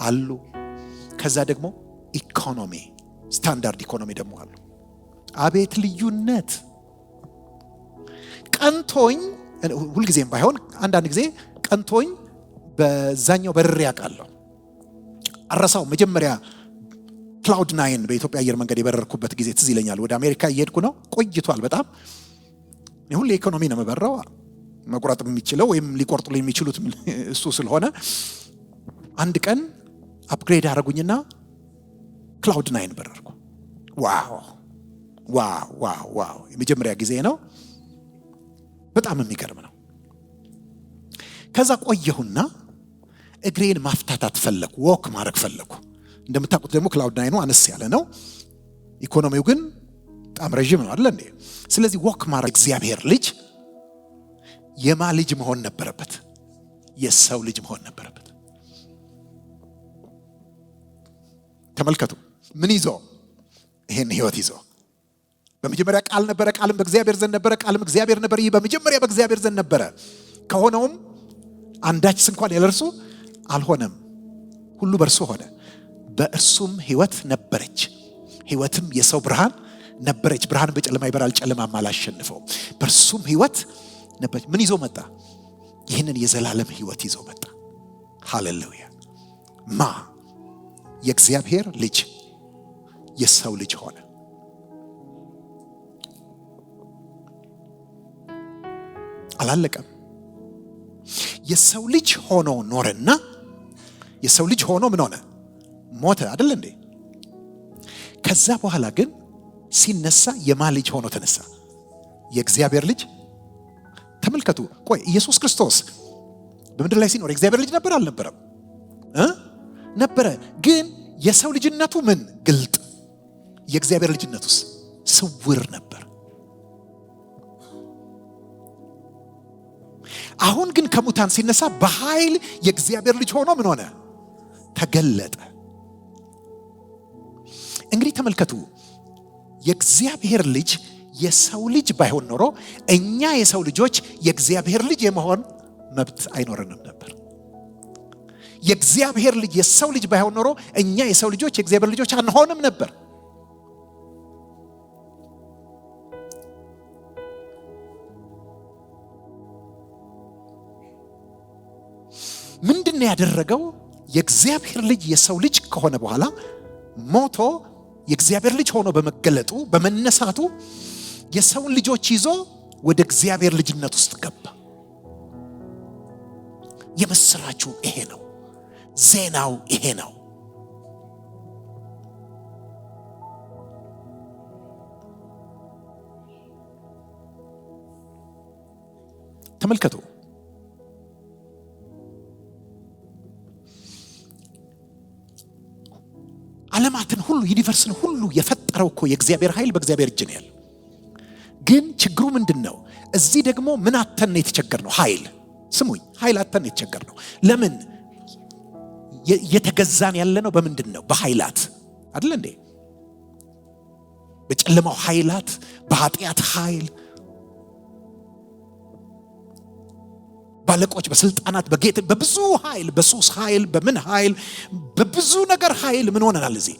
አሉ። ከዛ ደግሞ ኢኮኖሚ ስታንዳርድ ኢኮኖሚ ደግሞ አሉ። አቤት ልዩነት! ቀንቶኝ ሁልጊዜም ባይሆን አንዳንድ ጊዜ ቀንቶኝ በዛኛው በርሬ ያውቃለሁ። አረሳው መጀመሪያ ክላውድ 9 በኢትዮጵያ አየር መንገድ የበረርኩበት ጊዜ ትዝ ይለኛል። ወደ አሜሪካ እየሄድኩ ነው፣ ቆይቷል በጣም። ሁሌ ኢኮኖሚ ነው የምበራው፣ መቁረጥ የሚችለው ወይም ሊቆርጡልኝ የሚችሉት እሱ ስለሆነ አንድ ቀን አፕግሬድ አደረጉኝና ክላውድ 9 በረርኩ። ዋው! የመጀመሪያ ጊዜ ነው። በጣም የሚገርም ነው። ከዛ ቆየሁና እግሬን ማፍታታት ፈለኩ፣ ወክ ማድረግ ፈለኩ። እንደምታውቁት ደግሞ ክላውድ 9 አነስ ያለ ነው፣ ኢኮኖሚው ግን በጣም ረጅም ነው አይደል እንዴ? ስለዚህ ወክ ማድረግ እግዚአብሔር ልጅ የማ ልጅ መሆን ነበረበት? የሰው ልጅ መሆን ነበረበት። ተመልከቱ፣ ምን ይዞ? ይሄን ህይወት ይዞ። በመጀመሪያ ቃል ነበረ፣ ቃልም በእግዚአብሔር ዘንድ ነበረ፣ ቃልም እግዚአብሔር ነበር። ይህ በመጀመሪያ በእግዚአብሔር ዘንድ ነበረ። ከሆነውም አንዳች እንኳን ያለ እርሱ አልሆነም። ሁሉ በእርሱ ሆነ፣ በእርሱም ህይወት ነበረች፣ ህይወትም የሰው ብርሃን ነበረች። ብርሃን በጨለማ ይበራል፣ ጨለማም አላሸነፈውም። በእርሱም ህይወት ነበረች። ምን ይዞ መጣ? ይህንን የዘላለም ህይወት ይዞ መጣ። ሃሌሉያ! የእግዚአብሔር ልጅ የሰው ልጅ ሆነ። አላለቀም። የሰው ልጅ ሆኖ ኖረና የሰው ልጅ ሆኖ ምን ሆነ? ሞተ አይደል እንዴ? ከዛ በኋላ ግን ሲነሳ የማ ልጅ ሆኖ ተነሳ? የእግዚአብሔር ልጅ ተመልከቱ። ቆይ ኢየሱስ ክርስቶስ በምድር ላይ ሲኖር እግዚአብሔር ልጅ ነበር አልነበረም? ነበረ። ግን የሰው ልጅነቱ ምን ግልጥ፣ የእግዚአብሔር ልጅነቱስ ስውር ነበር። አሁን ግን ከሙታን ሲነሳ በኃይል የእግዚአብሔር ልጅ ሆኖ ምን ሆነ? ተገለጠ። እንግዲህ ተመልከቱ፣ የእግዚአብሔር ልጅ የሰው ልጅ ባይሆን ኖሮ እኛ የሰው ልጆች የእግዚአብሔር ልጅ የመሆን መብት አይኖርንም ነበር። የእግዚአብሔር ልጅ የሰው ልጅ ባይሆን ኖሮ እኛ የሰው ልጆች የእግዚአብሔር ልጆች አንሆንም ነበር። ምንድነው ያደረገው? የእግዚአብሔር ልጅ የሰው ልጅ ከሆነ በኋላ ሞቶ የእግዚአብሔር ልጅ ሆኖ በመገለጡ በመነሳቱ የሰውን ልጆች ይዞ ወደ እግዚአብሔር ልጅነት ውስጥ ገባ። የምስራቹ ይሄ ነው። ዜናው ይሄ ነው። ተመልከቱ። ዓለማትን ሁሉ ዩኒቨርስን ሁሉ የፈጠረው እኮ የእግዚአብሔር ኃይል በእግዚአብሔር እጅ ነው ያለው። ግን ችግሩ ምንድነው? እዚህ ደግሞ ምን አተን ነው የተቸገርነው? ኃይል። ስሙኝ፣ ኃይል አተን ነው የተቸገርነው። ለምን? የተገዛን ያለነው በምንድነው? በኃይላት አይደል እንዴ? በጨለማው ኃይላት፣ በኃጢአት ኃይል፣ ባለቆች፣ በስልጣናት፣ በጌት፣ በብዙ ኃይል፣ በሱስ ኃይል፣ በምን ኃይል፣ በብዙ ነገር ኃይል ምን ሆነናል? እዚህ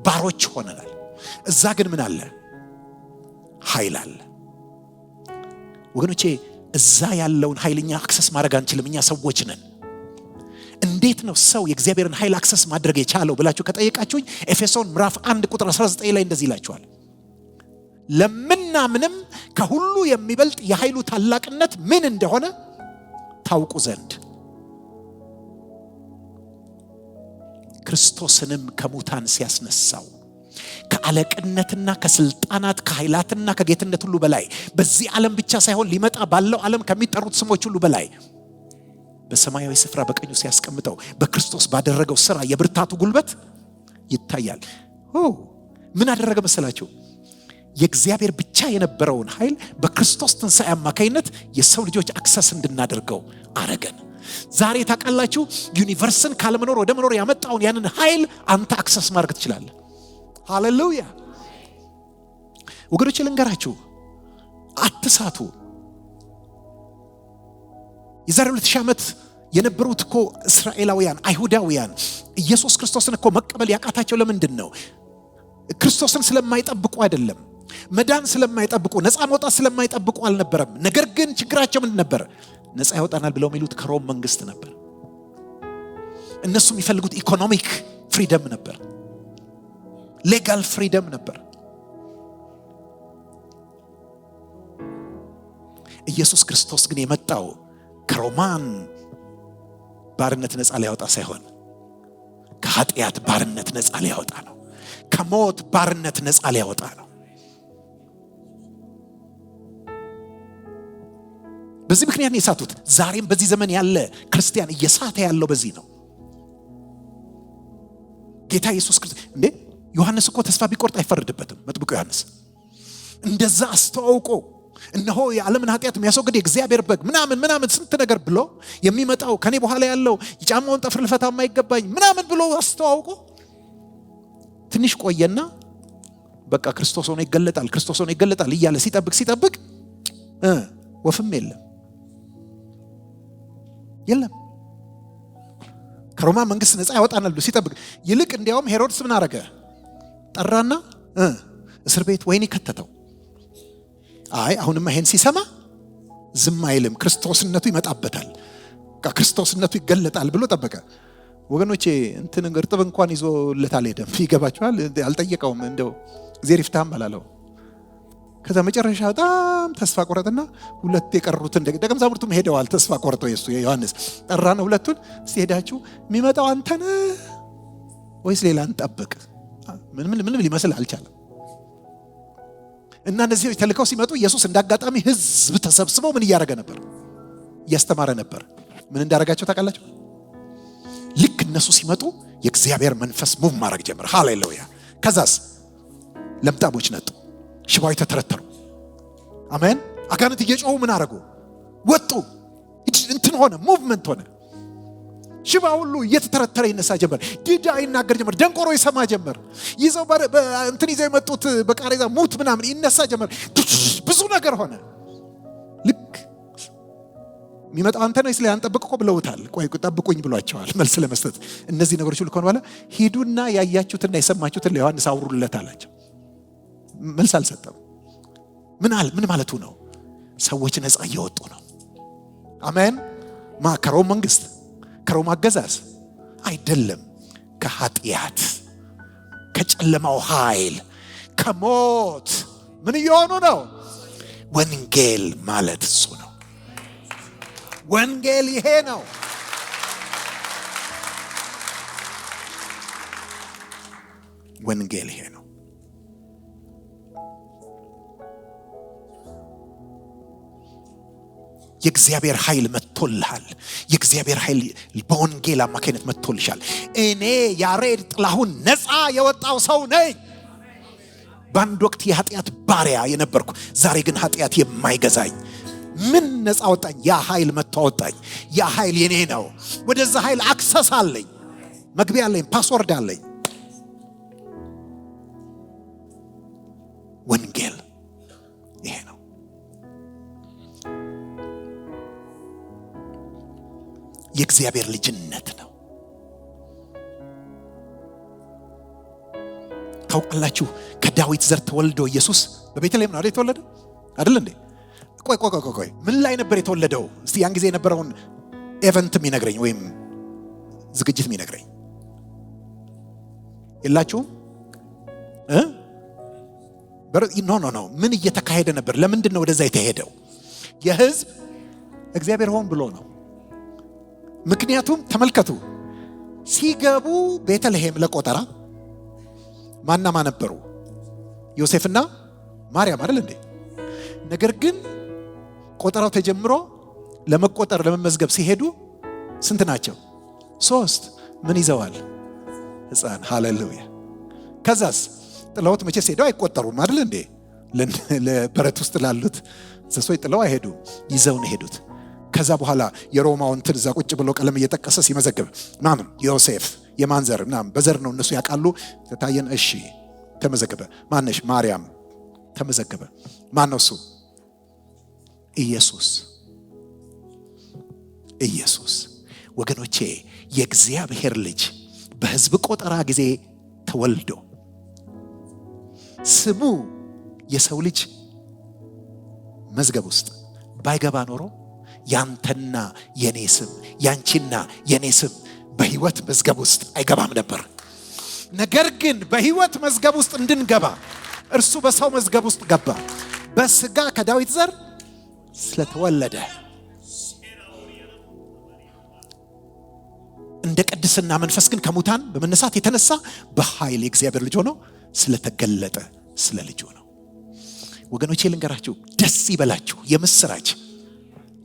ባሮች ሆነናል። እዛ ግን ምን አለ? ኃይል አለ። ወገኖቼ እዛ ያለውን ኃይልኛ አክሰስ ማድረግ አንችልም። እኛ ሰዎች ነን። እንዴት ነው ሰው የእግዚአብሔርን ኃይል አክሰስ ማድረግ የቻለው ብላችሁ ከጠየቃችሁኝ ኤፌሶን ምዕራፍ 1 ቁጥር 19 ላይ እንደዚህ ይላችኋል። ለምናምንም ከሁሉ የሚበልጥ የኃይሉ ታላቅነት ምን እንደሆነ ታውቁ ዘንድ ክርስቶስንም ከሙታን ሲያስነሳው ከአለቅነትና ከስልጣናት ከኃይላትና ከጌትነት ሁሉ በላይ በዚህ ዓለም ብቻ ሳይሆን ሊመጣ ባለው ዓለም ከሚጠሩት ስሞች ሁሉ በላይ በሰማያዊ ስፍራ በቀኙ ሲያስቀምጠው በክርስቶስ ባደረገው ሥራ የብርታቱ ጉልበት ይታያል። ምን አደረገ መሰላችሁ? የእግዚአብሔር ብቻ የነበረውን ኃይል በክርስቶስ ትንሣኤ አማካይነት የሰው ልጆች አክሰስ እንድናደርገው አረገን። ዛሬ ታውቃላችሁ፣ ዩኒቨርስን ካለመኖር ወደ መኖር ያመጣውን ያንን ኃይል አንተ አክሰስ ማድረግ ትችላለህ። ሃሌሉያ ወገኖቼ፣ ልንገራችሁ፣ አትሳቱ። የዛሬ 2000 ዓመት የነበሩት እኮ እስራኤላውያን አይሁዳውያን ኢየሱስ ክርስቶስን እኮ መቀበል ያቃታቸው ለምንድን ነው? ክርስቶስን ስለማይጠብቁ አይደለም። መዳን ስለማይጠብቁ፣ ነፃ መውጣት ስለማይጠብቁ አልነበረም። ነገር ግን ችግራቸው ምን ነበር? ነፃ ያወጣናል ብለው የሚሉት ከሮም መንግስት ነበር። እነሱ የሚፈልጉት ኢኮኖሚክ ፍሪደም ነበር፣ ሌጋል ፍሪደም ነበር። ኢየሱስ ክርስቶስ ግን የመጣው ከሮማን ባርነት ነፃ ሊያወጣ ሳይሆን ከኃጢአት ባርነት ነፃ ሊያወጣ ነው። ከሞት ባርነት ነፃ ሊያወጣ ነው። በዚህ ምክንያት ነው የሳቱት። ዛሬም በዚህ ዘመን ያለ ክርስቲያን እየሳተ ያለው በዚህ ነው። ጌታ ኢየሱስ ክርስቶስ እንዴ ዮሐንስ እኮ ተስፋ ቢቆርጥ አይፈረድበትም። መጥምቁ ዮሐንስ እንደዛ አስተዋውቆ እነሆ የዓለምን ኃጢአት የሚያስወግድ የእግዚአብሔር በግ ምናምን ስንት ነገር ብሎ የሚመጣው ከኔ በኋላ ያለው የጫማውን ጠፍር ልፈታ የማይገባኝ ምናምን ብሎ አስተዋውቆ ትንሽ ቆየና በቃ ክርስቶስ ሆኖ ይገለጣል እያለ ሲጠብቅ ወፍም የለም። ከሮማ መንግስት ነፃ ያወጣናል ብሎ ሲጠብቅ ይልቅ እንዲያውም ሄሮድስ ምን አረገ? ጠራና እስር ቤት ወይኔ ከተተው። አሁንማ ይሄን ሲሰማ ዝም አይልም፣ ክርስቶስነቱ ይመጣበታል፣ ክርስቶስነቱ ይገለጣል ብሎ ጠበቀ። ወገኖቼ እንትን እርጥብ እንኳን ይዞለት አልሄደም። ይገባችኋል? አልጠየቀውም። እንደው እግዚአብሔር ይፍታም አላለው። ከዛ መጨረሻ በጣም ተስፋ ቆረጠና ሁለት የቀሩትን ደቀ መዛሙርቱም ሄደዋል። ተስፋ ቆርጠው ዮሐንስ ጠራና ሁለቱን እስቲ ሄዳችሁ የሚመጣው አንተ ነህ ወይስ ሌላ እንጠብቅ? ምን ሊመስል አልቻለም። እና እነዚህ ተልከው ሲመጡ ኢየሱስ እንዳጋጣሚ ህዝብ ተሰብስበው ምን እያደረገ ነበር? እያስተማረ ነበር። ምን እንዳደረጋቸው ታውቃላችሁ? ልክ እነሱ ሲመጡ የእግዚአብሔር መንፈስ ሙቭ ማድረግ ጀመረ። ሃሌሉያ። ከዛስ ለምጣሞች ነጡ፣ ሽባዎች ተተረተሩ። አሜን። አጋንንት እየጮሁ ምን አደረጉ? ወጡ። እንትን ሆነ፣ ሙቭመንት ሆነ። ሽባ ሁሉ እየተተረተረ ይነሳ ጀመር። ዲዳ ይናገር ጀመር። ደንቆሮ ይሰማ ጀመር። ይዘው እንትን ይዘው የመጡት በቃሬዛ ሙት ምናምን ይነሳ ጀመር። ብዙ ነገር ሆነ። ልክ የሚመጣው አንተ ነው ስለ አንጠብቅ እኮ ብለውታል። ቆይ ጠብቁኝ ብሏቸዋል መልስ ለመስጠት። እነዚህ ነገሮች ሁሉ ከሆነ በኋላ ሂዱና ያያችሁትና የሰማችሁትን ለዮሐንስ አውሩለት አላቸው። መልስ አልሰጠም። ምን ማለቱ ነው? ሰዎች ነፃ እየወጡ ነው። አሜን። ከሮም መንግስት ከሮም አገዛዝ አይደለም፣ ከኃጢአት ከጨለማው ኃይል ከሞት ምን እየሆኑ ነው? ወንጌል ማለት እሱ ነው። ወንጌል ይሄ ነው። ወንጌል ይሄ ነው። የእግዚአብሔር ኃይል መጥቶልሃል። የእግዚአብሔር ኃይል በወንጌል አማካይነት መጥቶልሻል። እኔ ያሬድ ጥላሁን ነፃ የወጣው ሰው ነኝ። በአንድ ወቅት የኃጢአት ባሪያ የነበርኩ፣ ዛሬ ግን ኃጢአት የማይገዛኝ ምን ነፃ ወጣኝ? ያ ኃይል መጥቶ ወጣኝ። ያ ኃይል የኔ ነው። ወደዛ ኃይል አክሰስ አለኝ፣ መግቢያ አለኝ፣ ፓስወርድ አለኝ። ወንጌል ይሄ ነው። የእግዚአብሔር ልጅነት ነው። ታውቃላችሁ ከዳዊት ዘር ተወልዶ ኢየሱስ በቤተልሔም ነው አይደል የተወለደው? አይደል እንዴ? ቆይ ምን ላይ ነበር የተወለደው? እስቲ ያን ጊዜ የነበረውን ኤቨንት የሚነግረኝ ወይም ዝግጅት የሚነግረኝ የላችሁም? ኖ ምን እየተካሄደ ነበር? ለምንድን ነው ወደዛ የተሄደው? የህዝብ እግዚአብሔር ሆን ብሎ ነው። ምክንያቱም ተመልከቱ፣ ሲገቡ ቤተልሔም ለቆጠራ ማናማ ነበሩ? ዮሴፍና ማርያም አይደል እንዴ? ነገር ግን ቆጠራው ተጀምሮ ለመቆጠር ለመመዝገብ ሲሄዱ ስንት ናቸው? 3 ምን ይዘዋል? ሕፃን። ሃሌሉያ። ከዛስ ጥለውት መቼስ ሄደው አይቆጠሩም አይደል እንዴ? ለበረት ውስጥ ላሉት እንስሶች ጥለው አይሄዱ፣ ይዘው ነው ሄዱት። ከዛ በኋላ የሮማውን እንትን እዛ ቁጭ ብሎ ቀለም እየጠቀሰ ሲመዘግብ ምናምን ዮሴፍ የማንዘር ምናምን በዘር ነው እነሱ ያውቃሉ። ተታየን። እሺ ተመዘገበ። ማነሽ? ማርያም ተመዘገበ። ማን ነው እሱ? ኢየሱስ። ወገኖቼ የእግዚአብሔር ልጅ በሕዝብ ቆጠራ ጊዜ ተወልዶ ስሙ የሰው ልጅ መዝገብ ውስጥ ባይገባ ኖሮ ያንተና የኔ ስም ያንቺና የኔ ስም በሕይወት መዝገብ ውስጥ አይገባም ነበር። ነገር ግን በሕይወት መዝገብ ውስጥ እንድንገባ እርሱ በሰው መዝገብ ውስጥ ገባ። በስጋ ከዳዊት ዘር ስለተወለደ እንደ ቅድስና መንፈስ ግን ከሙታን በመነሳት የተነሳ በኃይል የእግዚአብሔር ልጅ ሆኖ ስለተገለጠ ስለ ልጁ ነው። ወገኖቼ ልንገራችሁ፣ ደስ ይበላችሁ።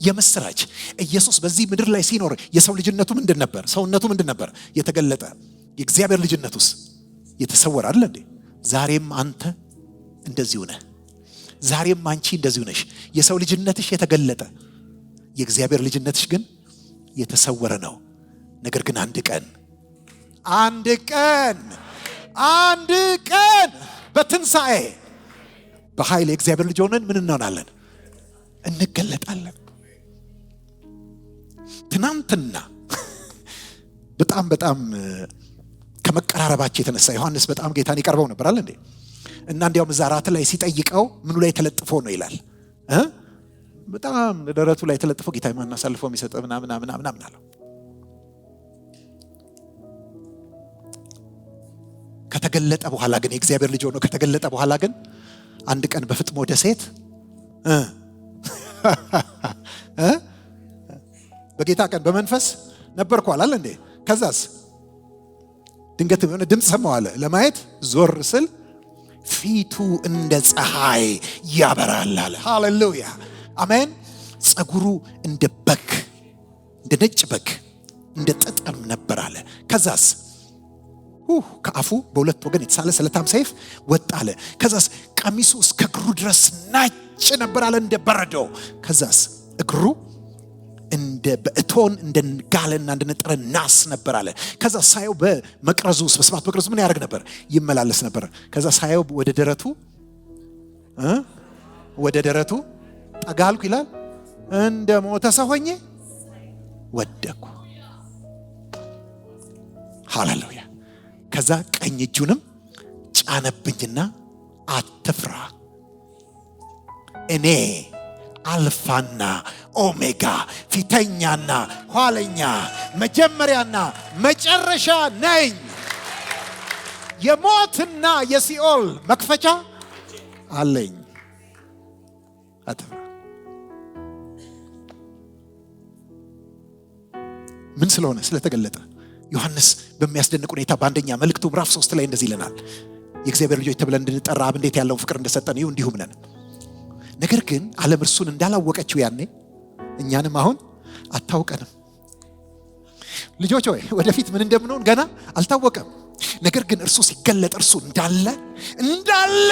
የምስራች ኢየሱስ በዚህ ምድር ላይ ሲኖር የሰው ልጅነቱ ምንድን ነበር? ሰውነቱ ምንድን ነበር? የተገለጠ። የእግዚአብሔር ልጅነቱስ የተሰወረ አይደል እንዴ? ዛሬም አንተ እንደዚሁ ነህ። ዛሬም አንቺ እንደዚሁ ነሽ። የሰው ልጅነትሽ የተገለጠ፣ የእግዚአብሔር ልጅነትሽ ግን የተሰወረ ነው። ነገር ግን አንድ ቀን በትንሣኤ በኃይል የእግዚአብሔር ልጅ ሆነን ምን እንሆናለን? እንገለጣለን። ትናንትና በጣም ከመቀራረባቸው የተነሳ ዮሐንስ በጣም ጌታን ይቀርበው ነበር አለ እንዴ? እና እንዲያውም እዛ ራት ላይ ሲጠይቀው ምኑ ላይ ተለጥፎ ነው ይላል? በጣም ደረቱ ላይ ተለጥፎ ጌታ ማን አሳልፎ የሚሰጥ ምናምን አለው። ከተገለጠ በኋላ ግን የእግዚአብሔር ልጅ ሆኖ ከተገለጠ በኋላ ግን አንድ ቀን በፍጥሞ ደሴት በጌታ ቀን በመንፈስ ነበርኩ አላል እንዴ? ከዛስ ድንገት የሆነ ድምፅ ሰማሁ አለ። ለማየት ዞር ስል ፊቱ እንደ ፀሐይ ያበራል አለ። ሃሌሉያ አሜን። ጸጉሩ እንደ በግ እንደ ነጭ በግ እንደ ጥጥም ነበር አለ። ከዛስ ከአፉ በሁለት ወገን የተሳለ ስለታም ሰይፍ ወጣ አለ። ከዛስ ቀሚሱ እስከ እግሩ ድረስ ነጭ ነበር አለ እንደ በረዶ። ከዛስ እግሩ እንደ በእቶን እንደ ጋለና እንደ ነጠረ ናስ ነበር አለ። ከዛ ሳየው በመቅረዙ በሰባት መቅረዙ ምን ያደርግ ነበር? ይመላለስ ነበር። ከዛ ሳየው ወደ ደረቱ ጠጋልኩ ይላል። እንደ ሞተ ሰው ሆኜ ወደኩ። ሃሌሉያ። ከዛ ቀኝ እጁንም ጫነብኝና አትፍራ፣ እኔ አልፋና ኦሜጋ ፊተኛና ኋለኛ መጀመሪያና መጨረሻ ነኝ። የሞትና የሲኦል መክፈቻ አለኝ። አትፍራ። ምን ስለሆነ? ስለተገለጠ። ዮሐንስ በሚያስደንቅ ሁኔታ በአንደኛ መልእክቱ ምዕራፍ 3 ላይ እንደዚህ ይለናል። የእግዚአብሔር ልጆች ተብለን እንድንጠራ አብ እንዴት ያለውን ፍቅር እንደሰጠን ይሁ እንዲሁም ነን። ነገር ግን ዓለም እርሱን እንዳላወቀችው ያኔ እኛንም አሁን አታውቀንም። ልጆች ሆይ ወደፊት ምን እንደምንሆን ገና አልታወቀም። ነገር ግን እርሱ ሲገለጥ እርሱ እንዳለ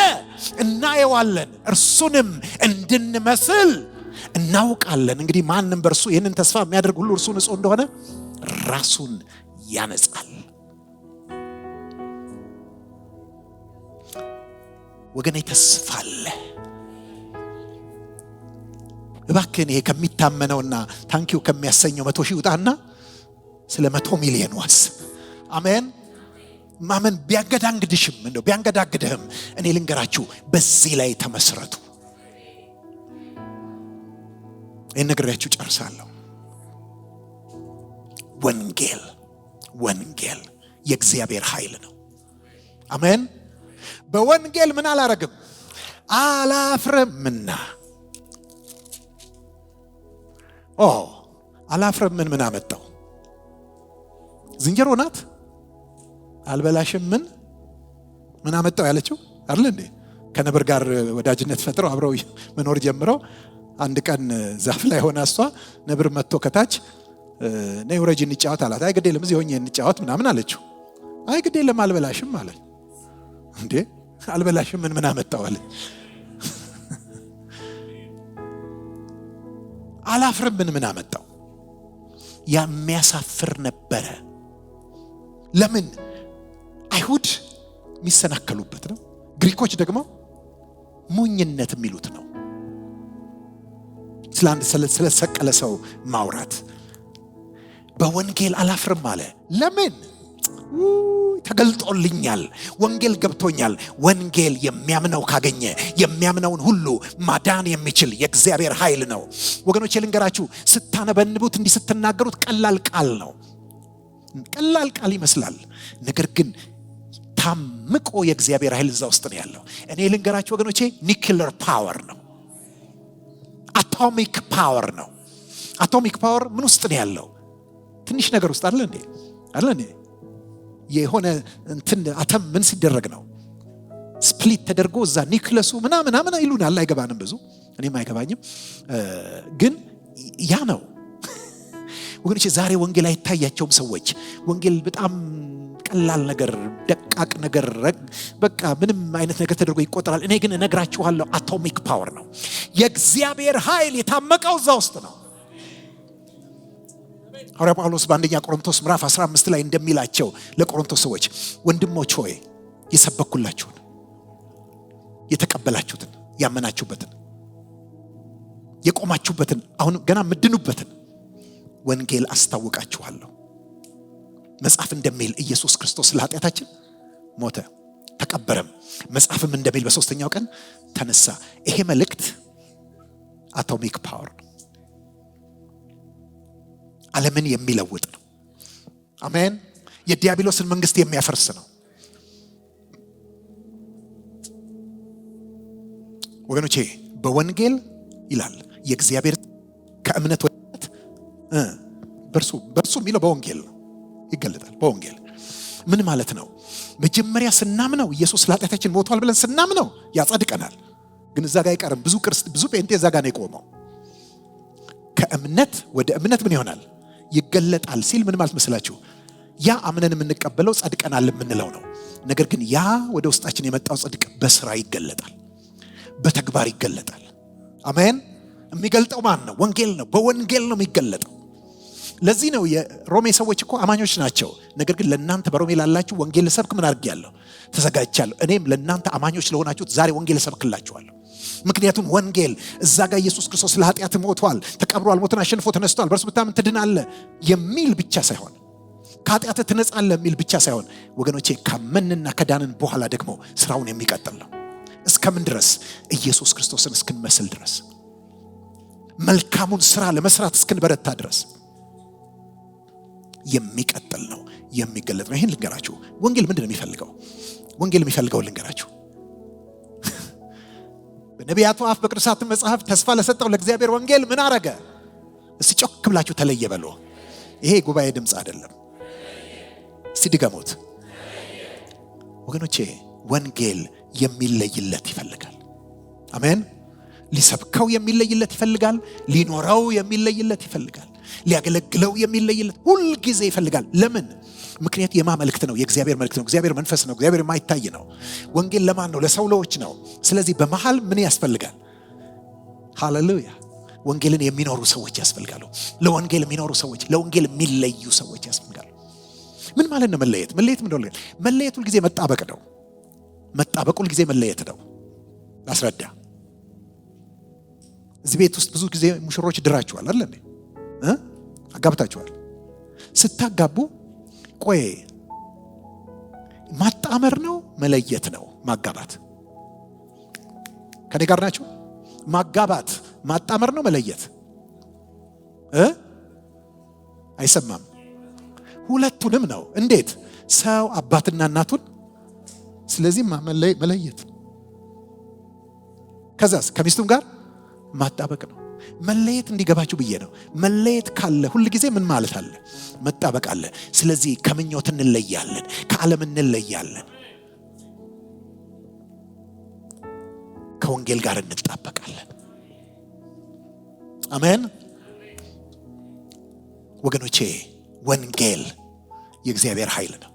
እናየዋለን፣ እርሱንም እንድንመስል እናውቃለን። እንግዲህ ማንም በእርሱ ይህንን ተስፋ የሚያደርግ ሁሉ እርሱ ንጹሕ እንደሆነ ራሱን ያነጻል። ወገኔ ተስፋ አለ። እባክህን ይሄ ከሚታመነውና ታንኪው ከሚያሰኘው 100,000 ውጣና ስለ 100 ሚሊዮን ዋስብ። አሜን። ማመን ቢያንገዳግድሽም እንደው ቢያንገዳግድህም እኔ ልንገራችሁ፣ በዚህ ላይ ተመስረቱ። ይህን ነግሬያችሁ ጨርሳለሁ። ወንጌል የእግዚአብሔር ኃይል ነው። አሜን። በወንጌል ምን አላረግም አላፍርምና። አላፍርም ምን አመጣው? ዝንጀሮ ናት አልበላሽም ምን አመጣው ያለችው አይደል እንዴ? ከነብር ጋር ወዳጅነት ፈጥረው አብረው መኖር ጀምረው አንድ ቀን ዛፍ ላይ ሆና እሷ ነብር መጥቶ ከታች ነይ ወረጂ እንጫወት አላት። አይ ግድ የለም እዚህ ሆኜ እንጫወት ምናምን አለችው። አይ ግድ የለም አልበላሽም አለ። እንዴ አልበላሽም ምን አመጣው አለ። አላፍርም ምን አመጣው? የሚያሳፍር ነበረ። ለምን? አይሁድ የሚሰናከሉበት ነው። ግሪኮች ደግሞ ሞኝነት የሚሉት ነው። ስለሰቀለ ሰው ማውራት። በወንጌል አላፍርም አለ። ለምን? ተገልጦልኛል፣ ወንጌል ገብቶኛል። ወንጌል የሚያምነው ካገኘ የሚያምነውን ሁሉ ማዳን የሚችል የእግዚአብሔር ኃይል ነው። ወገኖቼ ልንገራችሁ፣ ስታነበንቡት እንዲህ ስትናገሩት ቀላል ቃል ነው። ቀላል ቃል ይመስላል። ነገር ግን ታምቆ የእግዚአብሔር ኃይል እዛ ውስጥ ነው ያለው። እኔ ልንገራችሁ ወገኖቼ፣ ኒውክሊየር ፓወር ነው። አቶሚክ ፓወር ነው። አቶሚክ ፓወር ምን ውስጥ ነው ያለው? ትንሽ ነገር ውስጥ አይደል እንዴ? አይደል እንዴ? የሆነ እንትን አተም ምን ሲደረግ ነው ስፕሊት ተደርጎ እዛ ኒውክለሱ ምናምን ይሉናል። አይገባንም፣ ብዙ እኔም አይገባኝም። ግን ያ ነው ወገኖቼ። ዛሬ ወንጌል አይታያቸውም ሰዎች። ወንጌል በጣም ቀላል ነገር፣ ደቃቅ ነገር፣ በቃ ምንም አይነት ነገር ተደርጎ ይቆጠራል። እኔ ግን እነግራችኋለሁ አቶሚክ ፓወር ነው። የእግዚአብሔር ኃይል የታመቀው እዛ ውስጥ ነው። ሐዋርያ ጳውሎስ በአንደኛ ቆሮንቶስ ምዕራፍ 15 ላይ እንደሚላቸው ለቆሮንቶስ ሰዎች፣ ወንድሞች ሆይ የሰበኩላችሁን፣ የተቀበላችሁትን፣ ያመናችሁበትን፣ የቆማችሁበትን፣ አሁን ገና ምድኑበትን ወንጌል አስታውቃችኋለሁ። መጽሐፍ እንደሚል ኢየሱስ ክርስቶስ ለኃጢአታችን ሞተ፣ ተቀበረም፣ መጽሐፍም እንደሚል በሶስተኛው ቀን ተነሳ። ይሄ መልእክት አቶሚክ ፓወር ነው። ዓለምን የሚለውጥ ነው። አሜን። የዲያብሎስን መንግስት የሚያፈርስ ነው። ወገኖቼ በወንጌል ይላል የእግዚአብሔር ከእምነት ወደ በርሱ የሚለው በወንጌል ነው ይገለጣል። በወንጌል ምን ማለት ነው? መጀመሪያ ስናምነው ኢየሱስ ለኃጢአታችን ሞቷል ብለን ስናምነው ያጸድቀናል። ግን እዛ ጋር አይቀርም። ብዙ ጴንጤ እዛ ጋር ነው የቆመው። ከእምነት ወደ እምነት ምን ይሆናል? ይገለጣል ሲል ምን ማለት መስላችሁ? ያ አምነን የምንቀበለው ጸድቀናል የምንለው ነው። ነገር ግን ያ ወደ ውስጣችን የመጣው ጽድቅ በስራ ይገለጣል፣ በተግባር ይገለጣል። አሜን። የሚገልጠው ማን ነው? ወንጌል ነው። በወንጌል ነው የሚገለጠው። ለዚህ ነው የሮሜ ሰዎች እኮ አማኞች ናቸው። ነገር ግን ለእናንተ በሮሜ ላላችሁ ወንጌል ልሰብክ ምን አድርጌያለሁ? ተዘጋጅቻለሁ። እኔም ለእናንተ አማኞች ለሆናችሁት ዛሬ ወንጌል ልሰብክላችኋለሁ። ምክንያቱም ወንጌል እዛ ጋር ኢየሱስ ክርስቶስ ለኃጢአት ሞቷል፣ ተቀብሯል፣ ሞትን አሸንፎ ተነስቷል፣ በእርሱ ብታምን ትድናለህ የሚል ብቻ ሳይሆን፣ ከኃጢአት ትነጻለህ የሚል ብቻ ሳይሆን ወገኖቼ ካመንና ከዳንን በኋላ ደግሞ ስራውን የሚቀጥል ነው። እስከምን ድረስ? ኢየሱስ ክርስቶስን እስክንመስል ድረስ፣ መልካሙን ስራ ለመስራት እስክንበረታ ድረስ የሚቀጥል ነው፣ የሚገለጥ ነው። ይሄን ልንገራችሁ። ወንጌል ምንድን ነው የሚፈልገው? ወንጌል የሚፈልገው ልንገራችሁ። በነቢያቱ አፍ በቅዱሳት መጽሐፍ ተስፋ ለሰጠው ለእግዚአብሔር ወንጌል ምን አረገ? እስቲ ጮክ ብላችሁ ተለየ በሉ። ይሄ ጉባኤ ድምፅ አይደለም። እስቲ ድገሙት ወገኖቼ። ወንጌል የሚለይለት ይፈልጋል። አሜን። ሊሰብከው የሚለይለት ይፈልጋል። ሊኖረው የሚለይለት ይፈልጋል። ሊያገለግለው የሚለይለት ሁል ጊዜ ይፈልጋል። ለምን? ምክንያት የማ መልእክት ነው? የእግዚአብሔር መልእክት ነው። እግዚአብሔር መንፈስ ነው። እግዚአብሔር የማይታይ ነው። ወንጌል ለማን ነው? ለሰው ልጆች ነው። ስለዚህ በመሃል ምን ያስፈልጋል? ሃሌሉያ። ወንጌልን የሚኖሩ ሰዎች ያስፈልጋሉ። ለወንጌል የሚኖሩ ሰዎች፣ ለወንጌል የሚለዩ ሰዎች ያስፈልጋሉ። ምን ማለት ነው መለየት? መለየት ምን ነው? መለየት ሁል ጊዜ መጣበቅ ነው። መጣበቅ ሁል ጊዜ መለየት ነው። ላስረዳ። እዚህ ቤት ውስጥ ብዙ ጊዜ ሙሽሮች ድራችኋል አይደል እንዴ? አጋብታችኋል። ስታጋቡ ቆይ ማጣመር ነው መለየት ነው? ማጋባት ከኔ ጋር ናችሁ? ማጋባት ማጣመር ነው መለየት? አይሰማም። ሁለቱንም ነው። እንዴት? ሰው አባትና እናቱን፣ ስለዚህ መለየት። ከዛስ ከሚስቱም ጋር ማጣበቅ ነው። መለየት እንዲገባችሁ ብዬ ነው። መለየት ካለ ሁል ጊዜ ምን ማለት አለ? መጣበቅ አለ። ስለዚህ ከምኞት እንለያለን፣ ከዓለም እንለያለን፣ ከወንጌል ጋር እንጣበቃለን። አሜን ወገኖቼ። ወንጌል የእግዚአብሔር ኃይል ነው።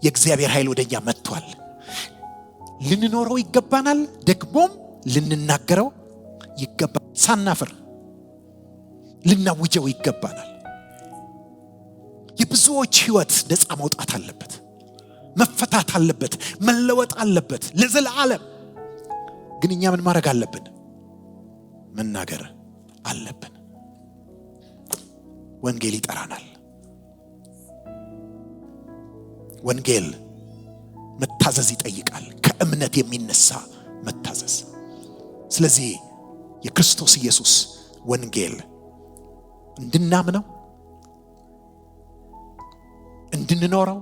የእግዚአብሔር ኃይል ወደኛ መጥቷል። ልንኖረው ይገባናል፣ ደግሞም ልንናገረው ይገባል። ሳናፍር ልናውጀው ይገባናል። የብዙዎች ህይወት ነፃ መውጣት አለበት፣ መፈታት አለበት፣ መለወጥ አለበት ለዘላለም። ግን እኛ ምን ማድረግ አለብን? መናገር አለብን። ወንጌል ይጠራናል። ወንጌል መታዘዝ ይጠይቃል፣ ከእምነት የሚነሳ መታዘዝ። ስለዚህ የክርስቶስ ኢየሱስ ወንጌል እንድናምነው፣ እንድንኖረው፣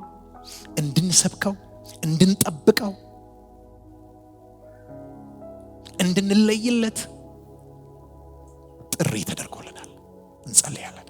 እንድንሰብከው፣ እንድንጠብቀው፣ እንድንለይለት ጥሪ ተደርጎልናል። እንጸልያለን።